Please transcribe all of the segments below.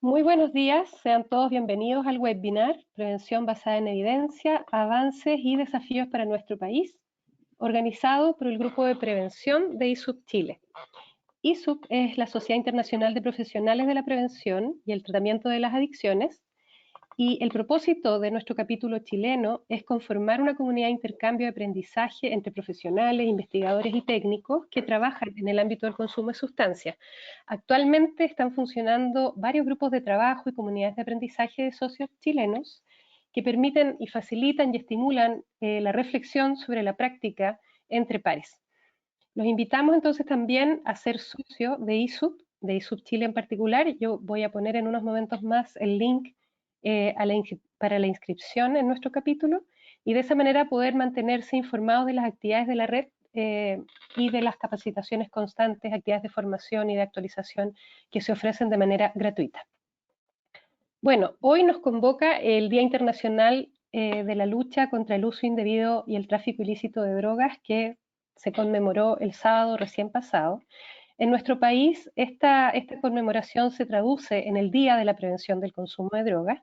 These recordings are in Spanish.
Muy buenos días, sean todos bienvenidos al webinar Prevención basada en evidencia, avances y desafíos para nuestro país, organizado por el Grupo de Prevención de ISUP Chile. ISUP es la Sociedad Internacional de Profesionales de la Prevención y el Tratamiento de las Adicciones, y el propósito de nuestro capítulo chileno es conformar una comunidad de intercambio de aprendizaje entre profesionales, investigadores y técnicos que trabajan en el ámbito del consumo de sustancias. Actualmente están funcionando varios grupos de trabajo y comunidades de aprendizaje de socios chilenos que permiten y facilitan y estimulan la reflexión sobre la práctica entre pares. Los invitamos entonces también a ser socio de ISUP Chile en particular. Yo voy a poner en unos momentos más el link para la inscripción en nuestro capítulo y de esa manera poder mantenerse informados de las actividades de la red y de las capacitaciones constantes, actividades de formación y de actualización que se ofrecen de manera gratuita. Bueno, hoy nos convoca el Día Internacional de la Lucha contra el Uso Indebido y el Tráfico Ilícito de Drogas, que se conmemoró el sábado recién pasado. En nuestro país, esta conmemoración se traduce en el Día de la Prevención del Consumo de Drogas,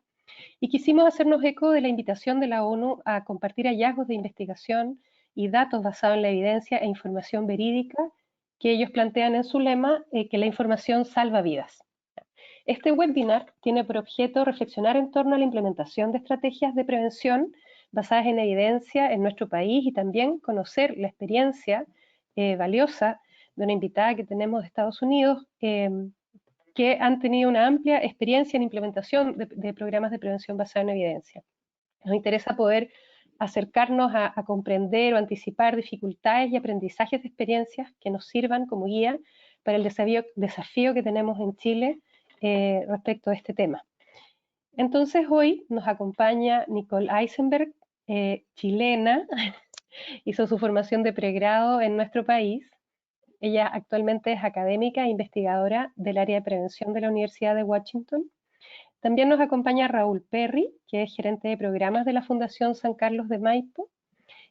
y quisimos hacernos eco de la invitación de la ONU a compartir hallazgos de investigación y datos basados en la evidencia e información verídica que ellos plantean en su lema, que la información salva vidas. Este webinar tiene por objeto reflexionar en torno a la implementación de estrategias de prevención basadas en evidencia en nuestro país y también conocer la experiencia valiosa de una invitada que tenemos de Estados Unidos, que han tenido una amplia experiencia en implementación de programas de prevención basada en evidencia. Nos interesa poder acercarnos a comprender o anticipar dificultades y aprendizajes de experiencias que nos sirvan como guía para el desafío que tenemos en Chile respecto a este tema. Entonces hoy nos acompaña Nicole Eisenberg, chilena, hizo su formación de pregrado en nuestro país. Ella actualmente es académica e investigadora del área de prevención de la Universidad de Washington. También nos acompaña Raúl Perry, que es gerente de programas de la Fundación San Carlos de Maipo,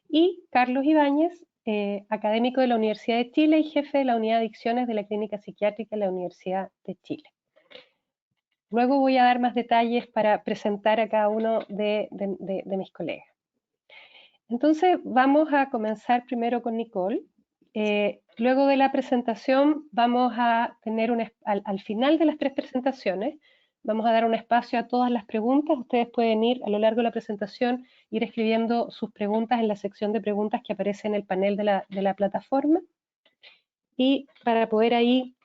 y Carlos Ibáñez, académico de la Universidad de Chile y jefe de la unidad de adicciones de la Clínica Psiquiátrica de la Universidad de Chile. Luego voy a dar más detalles para presentar a cada uno de mis colegas. Entonces vamos a comenzar primero con Nicole. Luego de la presentación vamos a tener al final de las 3 presentaciones, vamos a dar un espacio a todas las preguntas. Ustedes pueden ir a lo largo de la presentación, ir escribiendo sus preguntas en la sección de preguntas que aparece en el panel de la plataforma. Y para poder ahí,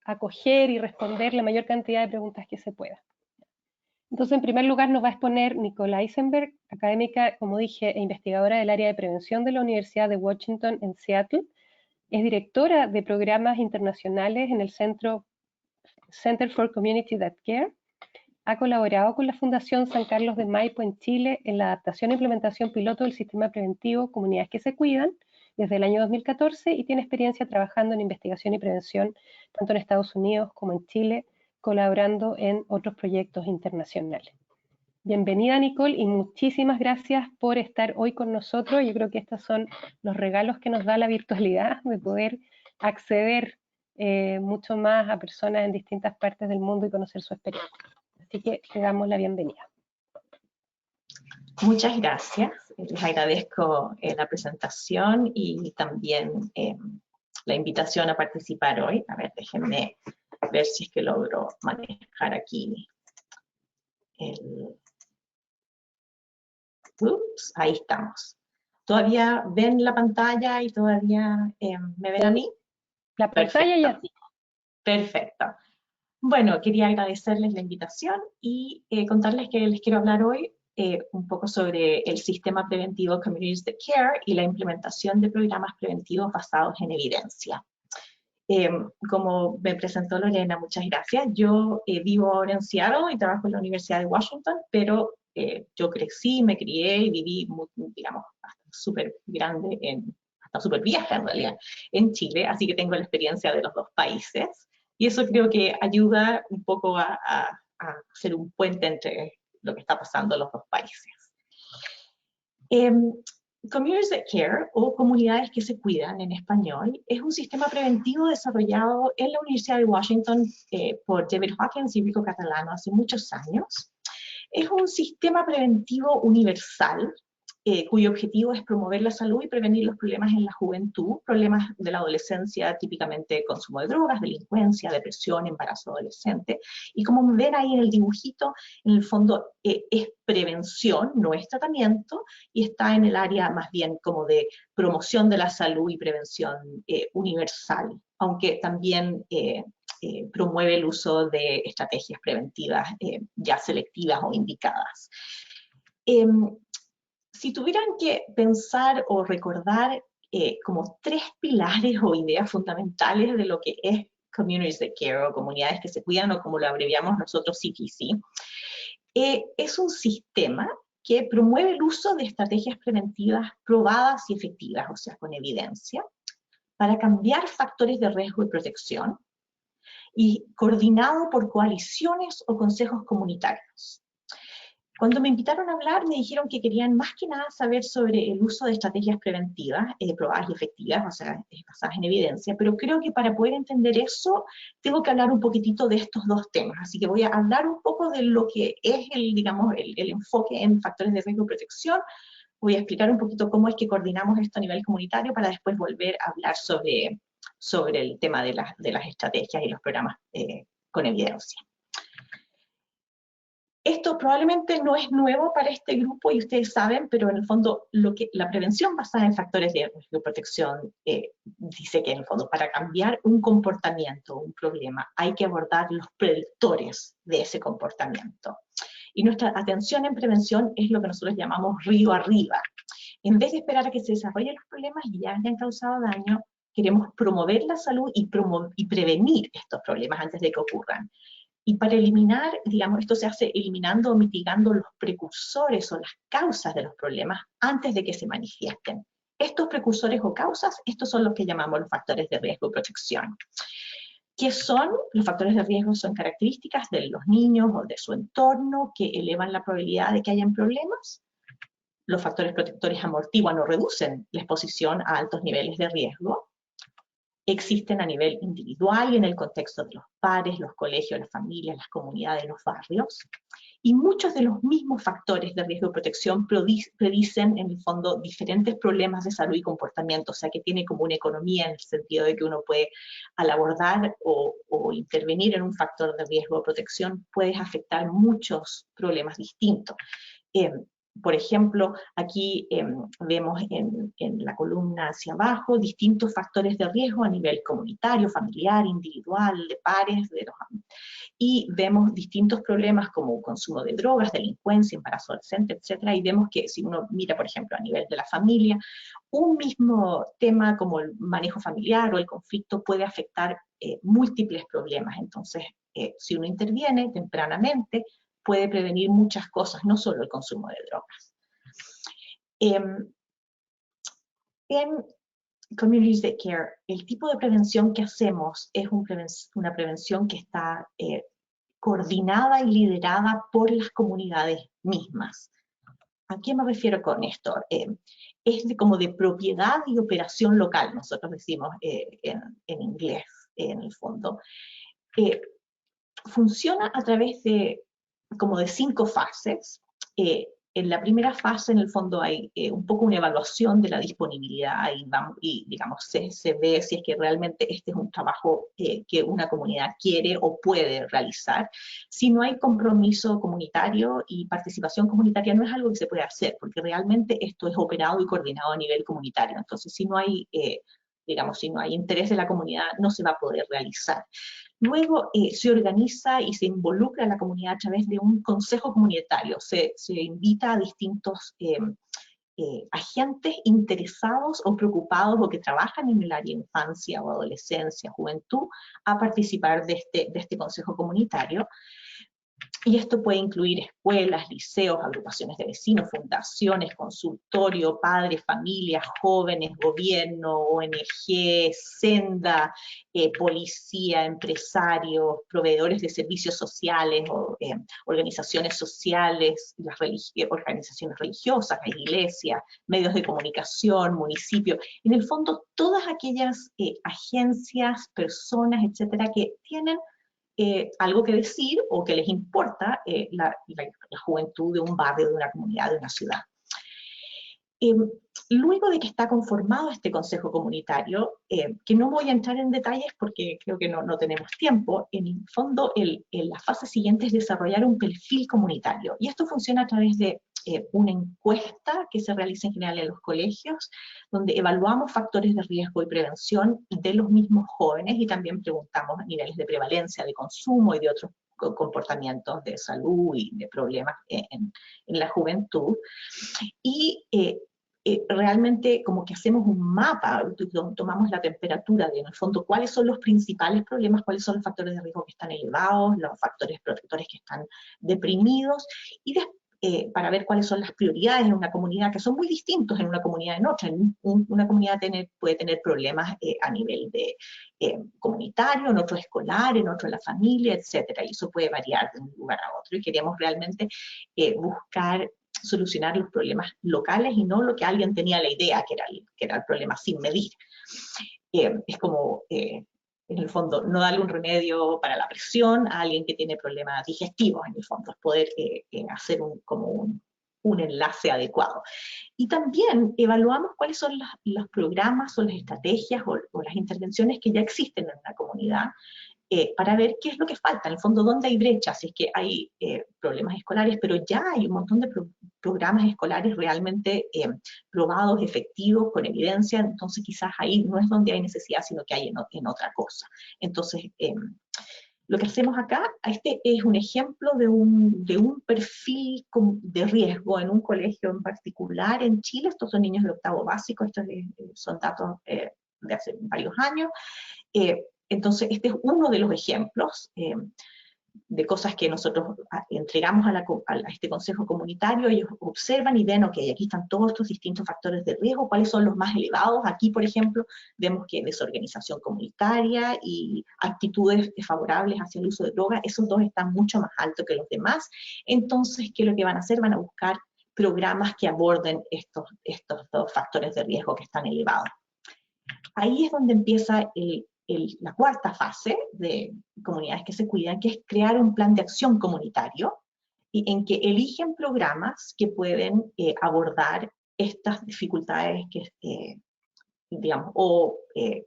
acoger y responder la mayor cantidad de preguntas que se pueda. Entonces, en primer lugar, nos va a exponer Nicole Eisenberg, académica, como dije, e investigadora del área de prevención de la Universidad de Washington en Seattle. Es directora de programas internacionales en el Center for Community That Care. Ha colaborado con la Fundación San Carlos de Maipo en Chile en la adaptación e implementación piloto del sistema preventivo Comunidades que se Cuidan desde el año 2014 y tiene experiencia trabajando en investigación y prevención tanto en Estados Unidos como en Chile, colaborando en otros proyectos internacionales. Bienvenida, Nicole, y muchísimas gracias por estar hoy con nosotros. Yo creo que estos son los regalos que nos da la virtualidad, de poder acceder mucho más a personas en distintas partes del mundo y conocer su experiencia. Así que le damos la bienvenida. Muchas gracias. Les agradezco la presentación y también la invitación a participar hoy. A ver, déjenme ver si es que logro manejar aquí Ups, ahí estamos. ¿Todavía ven la pantalla y todavía me ven a mí? La pantalla ya sí. Perfecto. Bueno, quería agradecerles la invitación y contarles que les quiero hablar hoy un poco sobre el sistema preventivo Communities That Care y la implementación de programas preventivos basados en evidencia. Como me presentó Lorena, muchas gracias. Yo vivo ahora en Seattle y trabajo en la Universidad de Washington, pero yo crecí, me crié y viví, digamos, hasta súper grande, hasta súper vieja en realidad, en Chile, así que tengo la experiencia de los dos países. Y eso creo que ayuda un poco a hacer un puente entre lo que está pasando en los dos países. Communities that Care, o comunidades que se cuidan en español, es un sistema preventivo desarrollado en la Universidad de Washington por David Hawkins y Rico Catalano hace muchos años. Es un sistema preventivo universal cuyo objetivo es promover la salud y prevenir los problemas en la juventud, problemas de la adolescencia, típicamente consumo de drogas, delincuencia, depresión, embarazo adolescente. Y como ven ahí en el dibujito, en el fondo es prevención, no es tratamiento, y está en el área más bien como de promoción de la salud y prevención universal, aunque también promueve el uso de estrategias preventivas ya selectivas o indicadas. Si tuvieran que pensar o recordar como 3 pilares o ideas fundamentales de lo que es Communities that Care o comunidades que se cuidan o como lo abreviamos nosotros CTC, es un sistema que promueve el uso de estrategias preventivas probadas y efectivas, o sea, con evidencia, para cambiar factores de riesgo y protección, y coordinado por coaliciones o consejos comunitarios. Cuando me invitaron a hablar, me dijeron que querían más que nada saber sobre el uso de estrategias preventivas, probadas y efectivas, o sea, basadas en evidencia, pero creo que para poder entender eso, tengo que hablar un poquitito de estos 2 temas, así que voy a hablar un poco de lo que es digamos, el enfoque en factores de riesgo y protección, voy a explicar un poquito cómo es que coordinamos esto a nivel comunitario para después volver a hablar sobre el tema de las estrategias y los programas con evidencia. Esto probablemente no es nuevo para este grupo y ustedes saben, pero en el fondo la prevención basada en factores de riesgo y protección dice que en el fondo para cambiar un comportamiento, un problema, hay que abordar los predictores de ese comportamiento. Y nuestra atención en prevención es lo que nosotros llamamos río arriba. En vez de esperar a que se desarrollen los problemas y ya hayan causado daño, queremos promover la salud y prevenir estos problemas antes de que ocurran. Y para eliminar, digamos, esto se hace eliminando o mitigando los precursores o las causas de los problemas antes de que se manifiesten. Estos precursores o causas, estos son los que llamamos los factores de riesgo y protección. ¿Qué son? Los factores de riesgo son características de los niños o de su entorno que elevan la probabilidad de que hayan problemas. Los factores protectores amortiguan o reducen la exposición a altos niveles de riesgo. Existen a nivel individual y en el contexto de los pares, los colegios, las familias, las comunidades, los barrios. Y muchos de los mismos factores de riesgo y protección predicen en el fondo diferentes problemas de salud y comportamiento, o sea que tiene como una economía en el sentido de que uno puede, al abordar o intervenir en un factor de riesgo o protección, puedes afectar muchos problemas distintos. Por ejemplo, aquí vemos en la columna hacia abajo distintos factores de riesgo a nivel comunitario, familiar, individual, de pares, y vemos distintos problemas como consumo de drogas, delincuencia, embarazo adolescente, etc. Y vemos que si uno mira, por ejemplo, a nivel de la familia, un mismo tema como el manejo familiar o el conflicto puede afectar múltiples problemas. Entonces, si uno interviene tempranamente, puede prevenir muchas cosas, no solo el consumo de drogas. En Communities that Care, el tipo de prevención que hacemos es una prevención que está coordinada y liderada por las comunidades mismas. ¿A qué me refiero con esto? Es como de propiedad y operación local, nosotros decimos en inglés, en el fondo. Funciona a través de como de 5 fases. En la primera fase, en el fondo, hay un poco una evaluación de la disponibilidad y digamos, se ve si es que realmente este es un trabajo que una comunidad quiere o puede realizar. Si no hay compromiso comunitario y participación comunitaria, no es algo que se puede hacer, porque realmente esto es operado y coordinado a nivel comunitario. Entonces, si no hay, digamos, si no hay interés de la comunidad, no se va a poder realizar. Luego se organiza y se involucra a la comunidad a través de un consejo comunitario. Se invita a distintos agentes interesados o preocupados o que trabajan en el área de infancia o adolescencia, juventud, a participar de este consejo comunitario. Y esto puede incluir escuelas, liceos, agrupaciones de vecinos, fundaciones, consultorio, padres, familias, jóvenes, gobierno, ONG, Senda, policía, empresarios, proveedores de servicios sociales, organizaciones sociales, las organizaciones religiosas, la iglesia, medios de comunicación, municipios. En el fondo, todas aquellas agencias, personas, etcétera, que tienen algo que decir o que les importa la juventud de un barrio, de una comunidad, de una ciudad. Luego de que está conformado este consejo comunitario, que no voy a entrar en detalles porque creo que no tenemos tiempo, en el fondo la fase siguiente es desarrollar un perfil comunitario. Y esto funciona a través de una encuesta que se realiza en general en los colegios, donde evaluamos factores de riesgo y prevención de los mismos jóvenes y también preguntamos niveles de prevalencia de consumo y de otros comportamientos de salud y de problemas en la juventud. Y realmente como que hacemos un mapa, tomamos la temperatura de, en el fondo, cuáles son los principales problemas, cuáles son los factores de riesgo que están elevados, los factores protectores que están deprimidos, y para ver cuáles son las prioridades en una comunidad, que son muy distintos en una comunidad en otra. Una comunidad puede tener problemas a nivel de comunitario, en otro escolar, en otro en la familia, etcétera, y eso puede variar de un lugar a otro, y queremos realmente buscar solucionar los problemas locales y no lo que alguien tenía la idea que era el problema sin medir. Es como, en el fondo, no darle un remedio para la presión a alguien que tiene problemas digestivos, en el fondo, es poder hacer como un enlace adecuado. Y también evaluamos cuáles son los programas o las estrategias o las intervenciones que ya existen en una comunidad, para ver qué es lo que falta, en el fondo, dónde hay brechas, si es que hay problemas escolares, pero ya hay un montón de programas escolares realmente probados, efectivos, con evidencia, entonces quizás ahí no es donde hay necesidad, sino que hay en otra cosa. Entonces, lo que hacemos acá, este es un ejemplo de un perfil de riesgo en un colegio en particular en Chile. Estos son niños de octavo básico, estos son datos de hace varios años. Entonces, este es uno de los ejemplos de cosas que nosotros entregamos a este consejo comunitario. Ellos observan y ven, ok, aquí están todos estos distintos factores de riesgo, cuáles son los más elevados. Aquí, por ejemplo, vemos que desorganización comunitaria y actitudes desfavorables hacia el uso de drogas, esos dos están mucho más altos que los demás. Entonces, ¿qué es lo que van a hacer? Van a buscar programas que aborden estos dos factores de riesgo que están elevados. Ahí es donde empieza la cuarta fase de comunidades que se cuidan, que es crear un plan de acción comunitario, y en que eligen programas que pueden abordar estas dificultades digamos, o en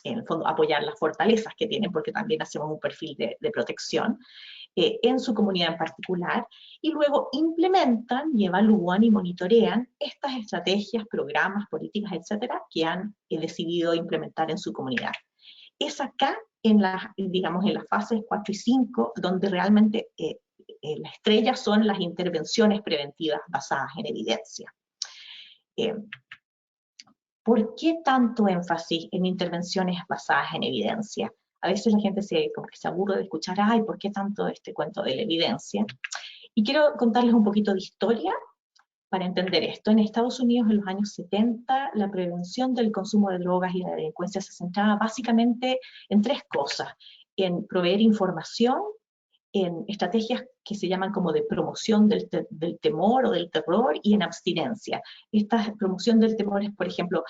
el fondo apoyar las fortalezas que tienen, porque también hacemos un perfil de protección en su comunidad en particular, y luego implementan y evalúan y monitorean estas estrategias, programas, políticas, etcétera, que han decidido implementar en su comunidad. Es acá, digamos, en las fases 4 y 5, donde realmente la estrella son las intervenciones preventivas basadas en evidencia. ¿Por qué tanto énfasis en intervenciones basadas en evidencia? A veces la gente como que se aburre de escuchar, ay, ¿por qué tanto este cuento de la evidencia? Y quiero contarles un poquito de historia para entender esto. En Estados Unidos, en los años 70, la prevención del consumo de drogas y la delincuencia se centraba básicamente en tres cosas: en proveer información, en estrategias que se llaman como de promoción del temor o del terror, y en abstinencia. Esta promoción del temor es, por ejemplo,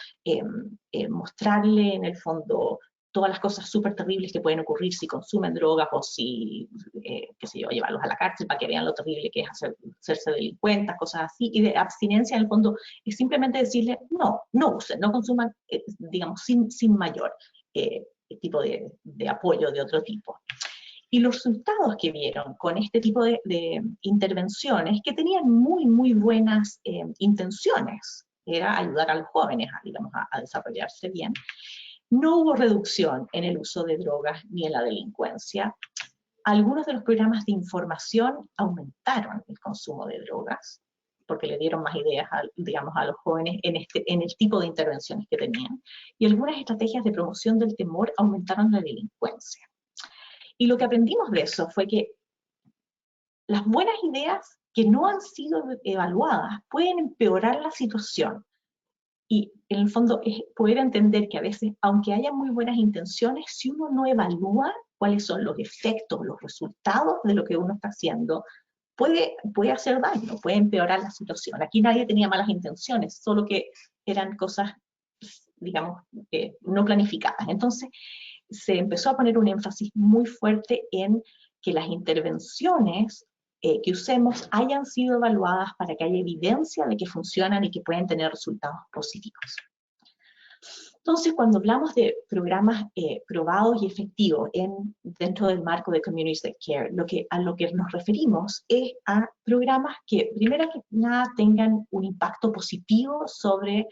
mostrarle en el fondo todas las cosas súper terribles que pueden ocurrir si consumen drogas o si, qué sé yo, llevarlos a la cárcel para que vean lo terrible que es hacerse delincuentes, cosas así. Y de abstinencia, en el fondo, es simplemente decirle, no usen, no consuman, digamos, sin mayor tipo de apoyo de otro tipo. Y los resultados que vieron con este tipo de intervenciones, que tenían muy, muy buenas intenciones, era ayudar a los jóvenes digamos, a desarrollarse bien, no hubo reducción en el uso de drogas ni en la delincuencia. Algunos de los programas de información aumentaron el consumo de drogas, porque le dieron más ideas, digamos, a los jóvenes en el tipo de intervenciones que tenían. Y algunas estrategias de promoción del temor aumentaron la delincuencia. Y lo que aprendimos de eso fue que las buenas ideas que no han sido evaluadas pueden empeorar la situación. Y en el fondo es poder entender que a veces, aunque haya muy buenas intenciones, si uno no evalúa cuáles son los efectos, los resultados de lo que uno está haciendo, puede hacer daño, puede empeorar la situación. Aquí nadie tenía malas intenciones, solo que eran cosas, digamos, no planificadas. Entonces, se empezó a poner un énfasis muy fuerte en que las intervenciones que usemos hayan sido evaluadas para que haya evidencia de que funcionan y que pueden tener resultados positivos. Entonces, cuando hablamos de programas probados y efectivos dentro del marco de Communities That Care, a lo que nos referimos es a programas que, primero que nada, tengan un impacto positivo sobre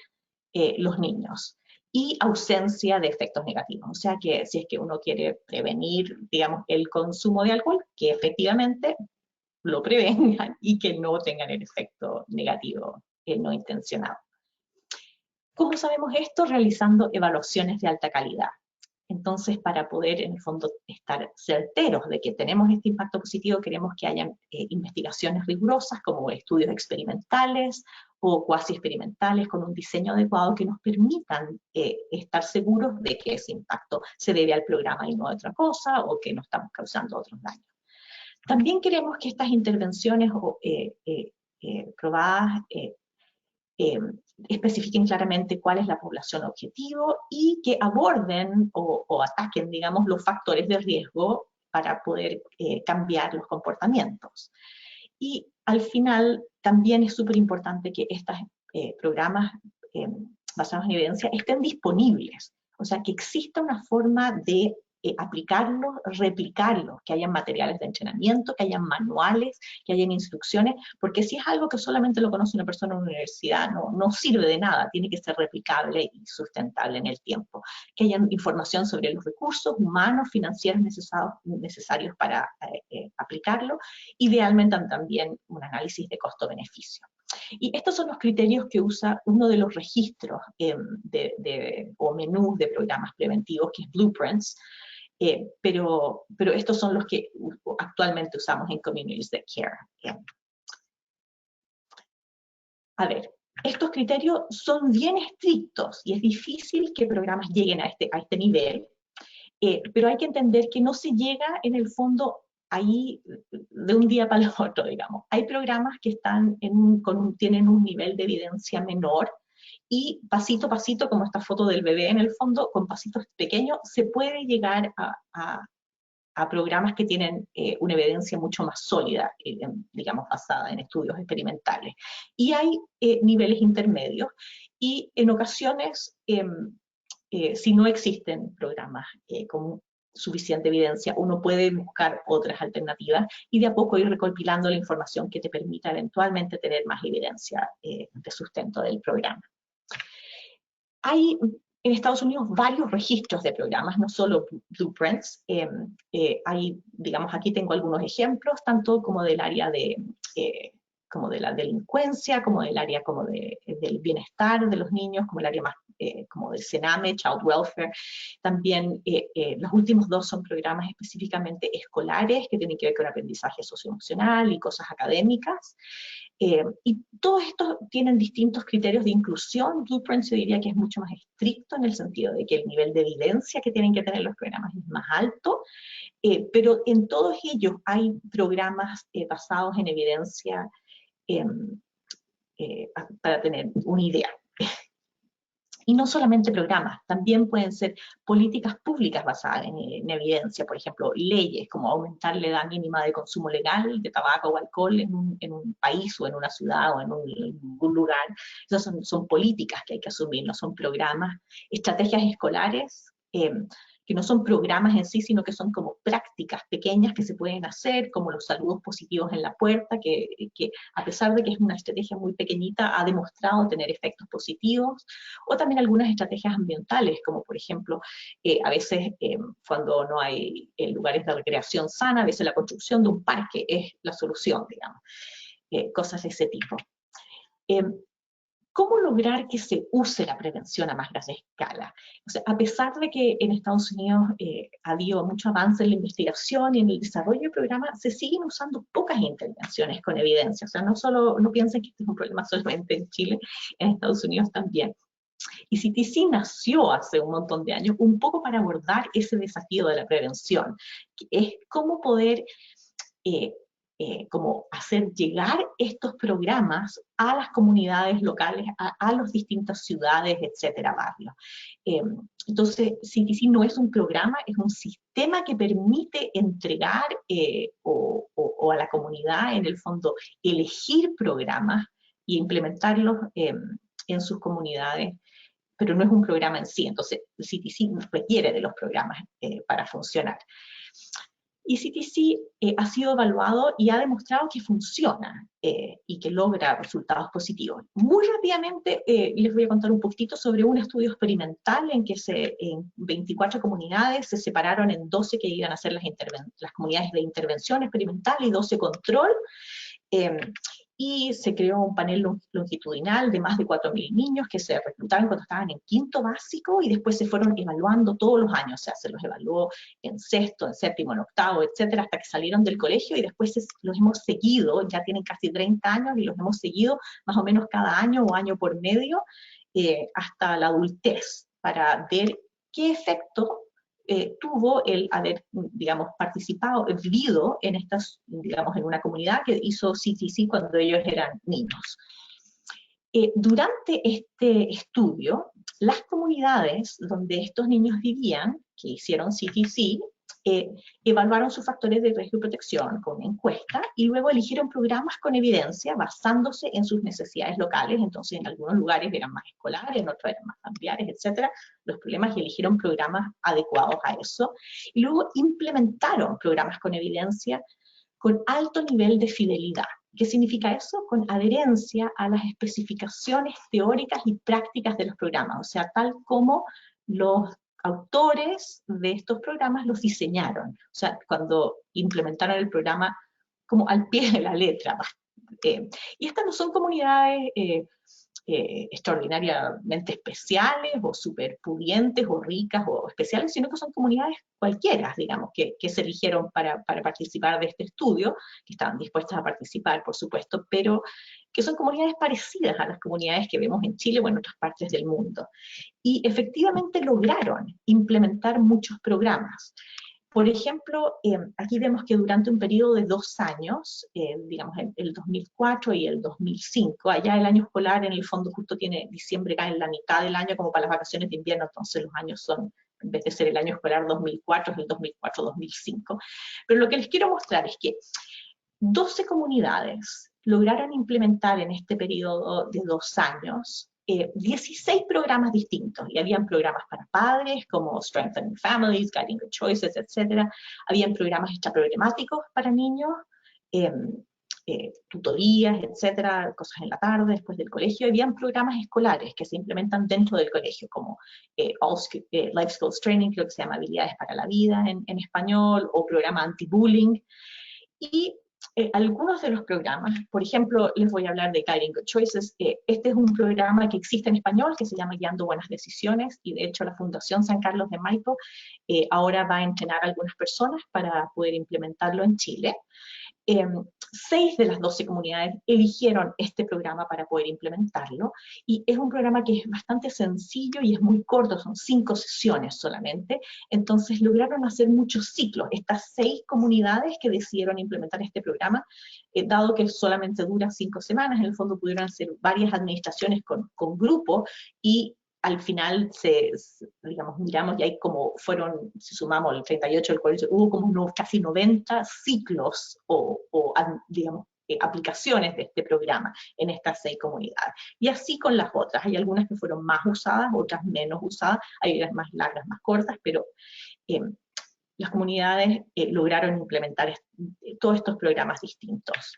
los niños y ausencia de efectos negativos. O sea que si es que uno quiere prevenir, digamos, el consumo de alcohol, que efectivamente lo prevengan y que no tengan el efecto negativo no intencionado. ¿Cómo sabemos esto? Realizando evaluaciones de alta calidad. Entonces, para poder, en el fondo, estar certeros de que tenemos este impacto positivo, queremos que hayan investigaciones rigurosas, como estudios experimentales o cuasi experimentales, con un diseño adecuado que nos permitan estar seguros de que ese impacto se debe al programa y no a otra cosa, o que no estamos causando otros daños. También queremos que estas intervenciones probadas especifiquen claramente cuál es la población objetivo y que aborden o ataquen, digamos, los factores de riesgo para poder cambiar los comportamientos. Y al final también es súper importante que estos programas basados en evidencia estén disponibles, o sea, que exista una forma de aplicarlos, replicarlos, que hayan materiales de entrenamiento, que hayan manuales, que hayan instrucciones, porque si es algo que solamente lo conoce una persona en una universidad, no sirve de nada, tiene que ser replicable y sustentable en el tiempo. Que haya información sobre los recursos humanos, financieros necesarios para aplicarlo, idealmente también un análisis de costo-beneficio. Y estos son los criterios que usa uno de los registros o menús de programas preventivos, que es Blueprints, pero estos son los que actualmente usamos en Communities That Care. A ver, estos criterios son bien estrictos y es difícil que programas lleguen a este nivel, pero hay que entender que no se llega en el fondo ahí de un día para el otro, digamos. Hay programas que están tienen un nivel de evidencia menor y pasito a pasito, como esta foto del bebé en el fondo, con pasitos pequeños, se puede llegar a programas que tienen una evidencia mucho más sólida, digamos, basada en estudios experimentales. Y hay niveles intermedios, y en ocasiones, si no existen programas con suficiente evidencia, uno puede buscar otras alternativas y de a poco ir recopilando la información que te permita eventualmente tener más evidencia de sustento del programa. Hay en Estados Unidos varios registros de programas, no solo Blueprints. Hay, digamos, aquí tengo algunos ejemplos, tanto como del área como de la delincuencia, como del área del bienestar de los niños, como el área más como del CENAME, Child Welfare. También los últimos dos son programas específicamente escolares que tienen que ver con aprendizaje socioemocional y cosas académicas. Y todos estos tienen distintos criterios de inclusión. Blueprint yo diría que es mucho más estricto en el sentido de que el nivel de evidencia que tienen que tener los programas es más alto, pero en todos ellos hay programas basados en evidencia para tener una idea. Y no solamente programas, también pueden ser políticas públicas basadas en evidencia, por ejemplo, leyes como aumentar la edad mínima de consumo legal de tabaco o alcohol en un país o en una ciudad o en un lugar. Esas son políticas que hay que asumir, no son programas. Estrategias escolares, que no son programas en sí, sino que son como prácticas pequeñas que se pueden hacer, como los saludos positivos en la puerta, que a pesar de que es una estrategia muy pequeñita, ha demostrado tener efectos positivos, o también algunas estrategias ambientales, como por ejemplo, a veces cuando no hay lugares de recreación sana, a veces la construcción de un parque es la solución, digamos, cosas de ese tipo. ¿Cómo lograr que se use la prevención a más grande escala? O sea, a pesar de que en Estados Unidos ha habido mucho avance en la investigación y en el desarrollo del programa, se siguen usando pocas intervenciones con evidencia. O sea, no piensen que este es un problema solamente en Chile, en Estados Unidos también. Y CTC nació hace un montón de años un poco para abordar ese desafío de la prevención, que es cómo poder como hacer llegar estos programas a las comunidades locales, a las distintas ciudades, etcétera, barrios. Entonces, CTC no es un programa, es un sistema que permite entregar o a la comunidad, en el fondo, elegir programas e implementarlos en sus comunidades, pero no es un programa en sí. Entonces, CTC requiere de los programas para funcionar. Y CTC ha sido evaluado y ha demostrado que funciona y que logra resultados positivos. Muy rápidamente les voy a contar un poquitito sobre un estudio experimental en que en 24 comunidades se separaron en 12 que iban a ser las comunidades de intervención experimental y 12 control. Y se creó un panel longitudinal de más de 4.000 niños que se reclutaron cuando estaban en quinto básico y después se fueron evaluando todos los años, o sea, se los evaluó en sexto, en séptimo, en octavo, etcétera, hasta que salieron del colegio y después los hemos seguido, ya tienen casi 30 años y los hemos seguido más o menos cada año o año por medio hasta la adultez para ver qué efecto tuvo el haber, digamos, vivido en digamos, en una comunidad que hizo CTC cuando ellos eran niños. Durante este estudio, las comunidades donde estos niños vivían, que hicieron CTC, evaluaron sus factores de riesgo y protección con una encuesta y luego eligieron programas con evidencia basándose en sus necesidades locales. Entonces, en algunos lugares eran más escolares, en otros eran más familiares, etcétera, los problemas, y eligieron programas adecuados a eso. Y luego implementaron programas con evidencia con alto nivel de fidelidad. ¿Qué significa eso? Con adherencia a las especificaciones teóricas y prácticas de los programas, o sea, tal como los autores de estos programas los diseñaron, o sea, cuando implementaron el programa como al pie de la letra. Y estas no son comunidades extraordinariamente especiales o súper pudientes o ricas o especiales, sino que son comunidades cualquiera, digamos, que se eligieron para participar de este estudio, que estaban dispuestas a participar, por supuesto, pero que son comunidades parecidas a las comunidades que vemos en Chile o en otras partes del mundo. Y efectivamente lograron implementar muchos programas. Por ejemplo, aquí vemos que durante un periodo de 2 años, digamos el 2004 y el 2005, allá el año escolar en el fondo justo tiene diciembre, cae en la mitad del año como para las vacaciones de invierno, entonces los años son, en vez de ser el año escolar 2004, es el 2004-2005. Pero lo que les quiero mostrar es que 12 comunidades lograron implementar en este periodo de 2 años 16 programas distintos, y habían programas para padres, como Strengthening Families, Guiding Good Choices, etc. Habían programas extraprogramáticos para niños, tutorías, etcétera, cosas en la tarde, después del colegio. Habían programas escolares que se implementan dentro del colegio, como Life Skills Training, creo que se llama Habilidades para la Vida en español, o programa anti-bullying. Y algunos de los programas, por ejemplo, les voy a hablar de Guiding Good Choices. Este es un programa que existe en español, que se llama Guiando Buenas Decisiones, y de hecho la Fundación San Carlos de Maipo ahora va a entrenar a algunas personas para poder implementarlo en Chile. 6 de las 12 comunidades eligieron este programa para poder implementarlo, y es un programa que es bastante sencillo y es muy corto, son 5 sesiones solamente, entonces lograron hacer muchos ciclos. Estas 6 comunidades que decidieron implementar este programa, dado que solamente dura 5 semanas, en el fondo pudieron hacer varias administraciones con grupos, y al final, digamos, miramos y hay como fueron, si sumamos el 38 del colegio, hubo como casi 90 ciclos digamos, aplicaciones de este programa en estas 6 comunidades. Y así con las otras, hay algunas que fueron más usadas, otras menos usadas, hay unas más largas, más cortas, pero las comunidades lograron implementar todos estos programas distintos.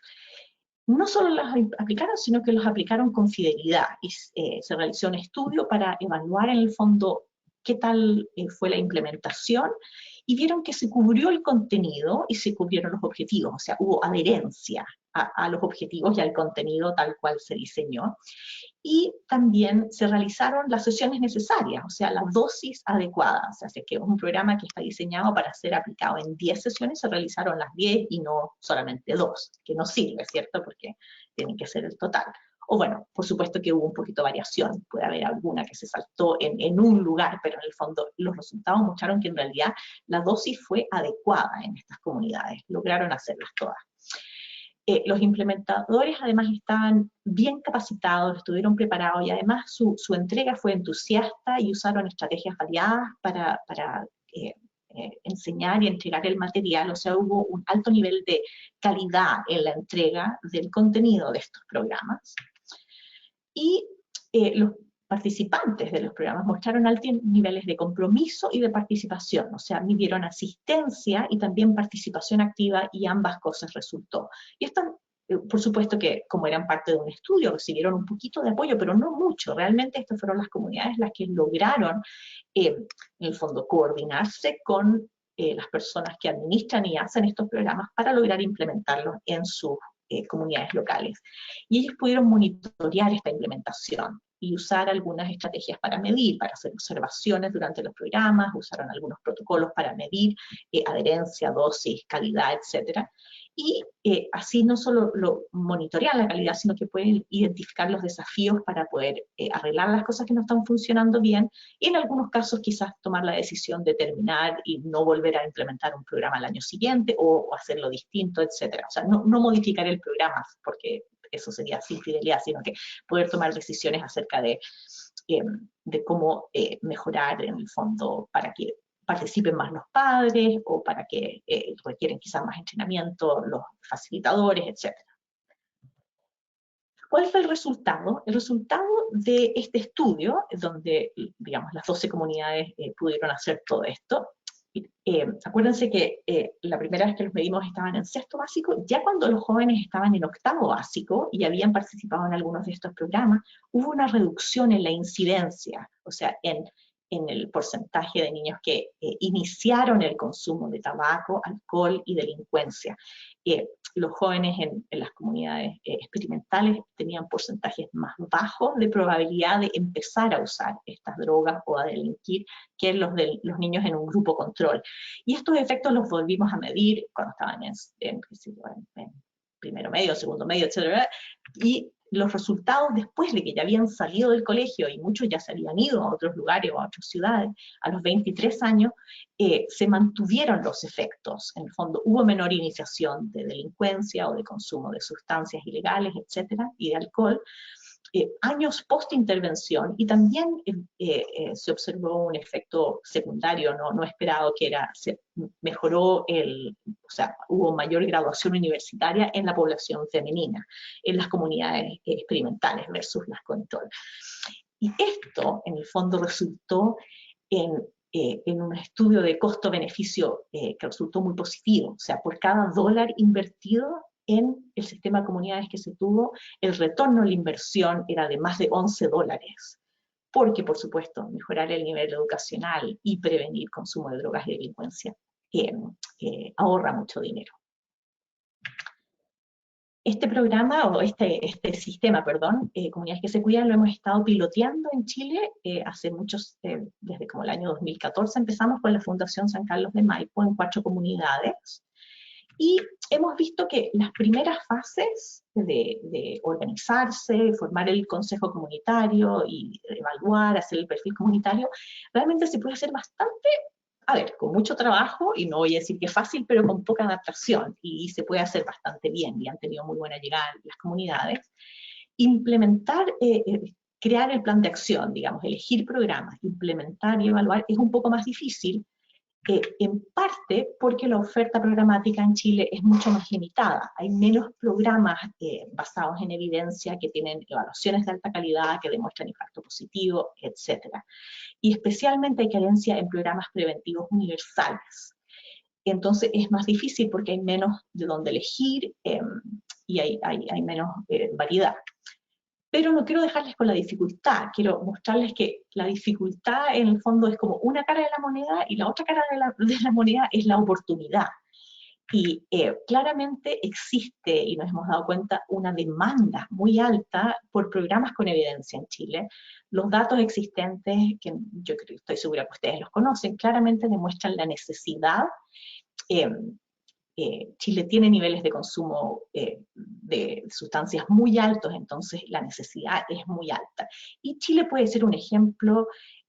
No solo las aplicaron, sino que los aplicaron con fidelidad, y se realizó un estudio para evaluar en el fondo qué tal fue la implementación, y vieron que se cubrió el contenido y se cubrieron los objetivos, o sea, hubo adherencia a los objetivos y al contenido tal cual se diseñó. Y también se realizaron las sesiones necesarias, o sea, la dosis adecuada. O sea, si es que es un programa que está diseñado para ser aplicado en 10 sesiones, se realizaron las 10 y no solamente 2, que no sirve, ¿cierto? Porque tienen que ser el total. O bueno, por supuesto que hubo un poquito de variación, puede haber alguna que se saltó en un lugar, pero en el fondo los resultados mostraron que en realidad la dosis fue adecuada en estas comunidades, lograron hacerlas todas. Los implementadores además estaban bien capacitados, estuvieron preparados y además su entrega fue entusiasta y usaron estrategias variadas para enseñar y entregar el material, o sea, hubo un alto nivel de calidad en la entrega del contenido de estos programas. Y los participantes de los programas mostraron altos niveles de compromiso y de participación, o sea, midieron asistencia y también participación activa y ambas cosas resultó. Y esto, por supuesto que como eran parte de un estudio, recibieron un poquito de apoyo, pero no mucho. Realmente estas fueron las comunidades las que lograron, en el fondo, coordinarse con las personas que administran y hacen estos programas para lograr implementarlos en sus comunidades locales. Y ellos pudieron monitorear esta implementación y usar algunas estrategias para medir, para hacer observaciones durante los programas, usaron algunos protocolos para medir adherencia, dosis, calidad, etc. Y así no solo monitorean la calidad, sino que pueden identificar los desafíos para poder arreglar las cosas que no están funcionando bien, y en algunos casos quizás tomar la decisión de terminar y no volver a implementar un programa al año siguiente, o hacerlo distinto, etc. O sea, no modificar el programa, porque eso sería sin fidelidad, sino que poder tomar decisiones acerca de cómo mejorar en el fondo para que participen más los padres, o para que requieren quizás más entrenamiento los facilitadores, etc. ¿Cuál fue el resultado? El resultado de este estudio, donde, digamos, las 12 comunidades pudieron hacer todo esto. Acuérdense que la primera vez que los medimos estaban en sexto básico. Ya cuando los jóvenes estaban en octavo básico y habían participado en algunos de estos programas, hubo una reducción en la incidencia, o sea, en el porcentaje de niños que iniciaron el consumo de tabaco, alcohol y delincuencia. Los jóvenes en las comunidades experimentales tenían porcentajes más bajos de probabilidad de empezar a usar estas drogas o a delinquir que los niños en un grupo control. Y estos efectos los volvimos a medir cuando estaban en primero medio, segundo medio, etc. Y los resultados después de que ya habían salido del colegio, y muchos ya se habían ido a otros lugares o a otras ciudades, a los 23 años, se mantuvieron los efectos. En el fondo hubo menor iniciación de delincuencia o de consumo de sustancias ilegales, etcétera, y de alcohol, años post-intervención, y también se observó un efecto secundario no esperado, que se mejoró o sea, hubo mayor graduación universitaria en la población femenina, en las comunidades experimentales versus las control. Y esto, en el fondo, resultó en un estudio de costo-beneficio que resultó muy positivo. O sea, por cada dólar invertido en el sistema de comunidades que se tuvo, el retorno a la inversión era de más de $11, porque, por supuesto, mejorar el nivel educacional y prevenir consumo de drogas y delincuencia ahorra mucho dinero. Este programa, o este sistema, perdón, Comunidades que se Cuidan, lo hemos estado piloteando en Chile hace muchos, desde como el año 2014 empezamos con la Fundación San Carlos de Maipo en 4 comunidades, y hemos visto que las primeras fases de organizarse, formar el consejo comunitario y evaluar, hacer el perfil comunitario, realmente se puede hacer bastante, con mucho trabajo, y no voy a decir que es fácil, pero con poca adaptación, y se puede hacer bastante bien, y han tenido muy buena llegada las comunidades. Implementar, crear el plan de acción, digamos, elegir programas, implementar y evaluar es un poco más difícil, en parte porque la oferta programática en Chile es mucho más limitada. Hay menos programas basados en evidencia, que tienen evaluaciones de alta calidad, que demuestran impacto positivo, etc. Y especialmente hay carencia en programas preventivos universales. Entonces es más difícil porque hay menos de dónde elegir, y hay menos variedad. pero no quiero dejarles con la dificultad, quiero mostrarles que la dificultad en el fondo es como una cara de la moneda y la otra cara de la moneda es la oportunidad. Y claramente existe, y nos hemos dado cuenta, una demanda muy alta por programas con evidencia en Chile. Los datos existentes, que yo creo, estoy segura que ustedes los conocen, claramente demuestran la necesidad. Chile tiene niveles de consumo de sustancias muy altos, entonces la necesidad es muy alta. Y Chile puede ser un ejemplo,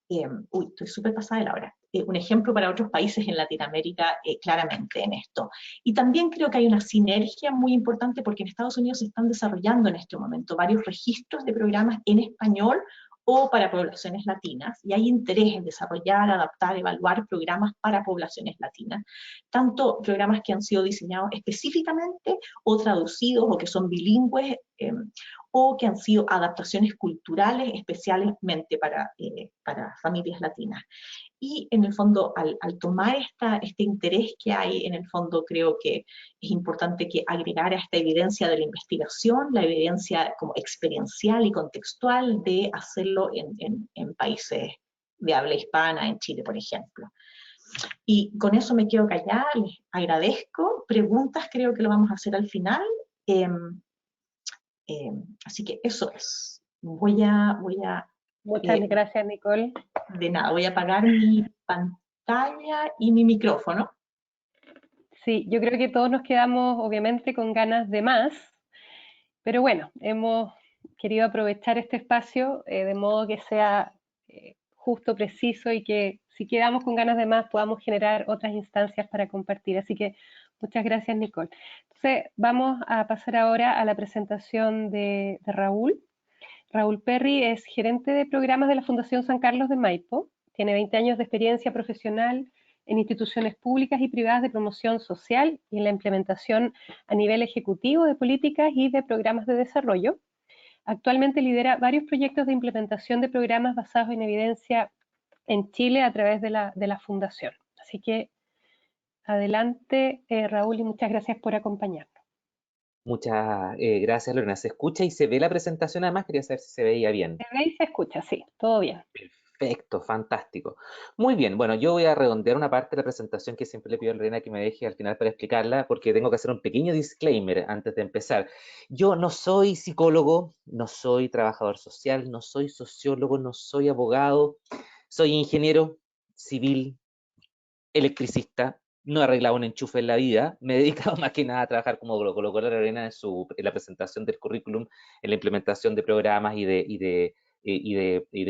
estoy súper pasada de la hora, un ejemplo para otros países en Latinoamérica claramente en esto. Y también creo que hay una sinergia muy importante porque en Estados Unidos se están desarrollando en este momento varios registros de programas en español o para poblaciones latinas, y hay interés en desarrollar, adaptar, evaluar programas para poblaciones latinas, tanto programas que han sido diseñados específicamente o traducidos o que son bilingües, o que han sido adaptaciones culturales especialmente para familias latinas. Y en el fondo, al tomar este interés que hay, en el fondo creo que es importante que agregar a esta evidencia de la investigación, la evidencia como experiencial y contextual de hacerlo en países de habla hispana, en Chile, por ejemplo. Y con eso me quedo callada, les agradezco. Preguntas creo que lo vamos a hacer al final. Así que eso es. Muchas gracias, Nicole. De nada, voy a apagar mi pantalla y mi micrófono. Sí, yo creo que todos nos quedamos obviamente con ganas de más, pero bueno, hemos querido aprovechar este espacio de modo que sea justo, preciso y que si quedamos con ganas de más podamos generar otras instancias para compartir. Así que muchas gracias, Nicole. Entonces vamos a pasar ahora a la presentación de Raúl. Raúl Perry es gerente de programas de la Fundación San Carlos de Maipo. Tiene 20 años de experiencia profesional en instituciones públicas y privadas de promoción social y en la implementación a nivel ejecutivo de políticas y de programas de desarrollo. Actualmente lidera varios proyectos de implementación de programas basados en evidencia en Chile a través de la Fundación. Así que adelante, Raúl, y muchas gracias por acompañarnos. Muchas gracias, Lorena. ¿Se escucha y se ve la presentación? Además, quería saber si se veía bien. Se ve y se escucha, sí, todo bien. Perfecto, fantástico. Muy bien, bueno, yo voy a redondear una parte de la presentación que siempre le pido a Lorena que me deje al final para explicarla, porque tengo que hacer un pequeño disclaimer antes de empezar. Yo no soy psicólogo, no soy trabajador social, no soy sociólogo, no soy abogado, soy ingeniero civil, electricista, no he arreglado un enchufe en la vida, me he dedicado más que nada a trabajar como lo colocó Lorena en la presentación del currículum, en la implementación de programas y de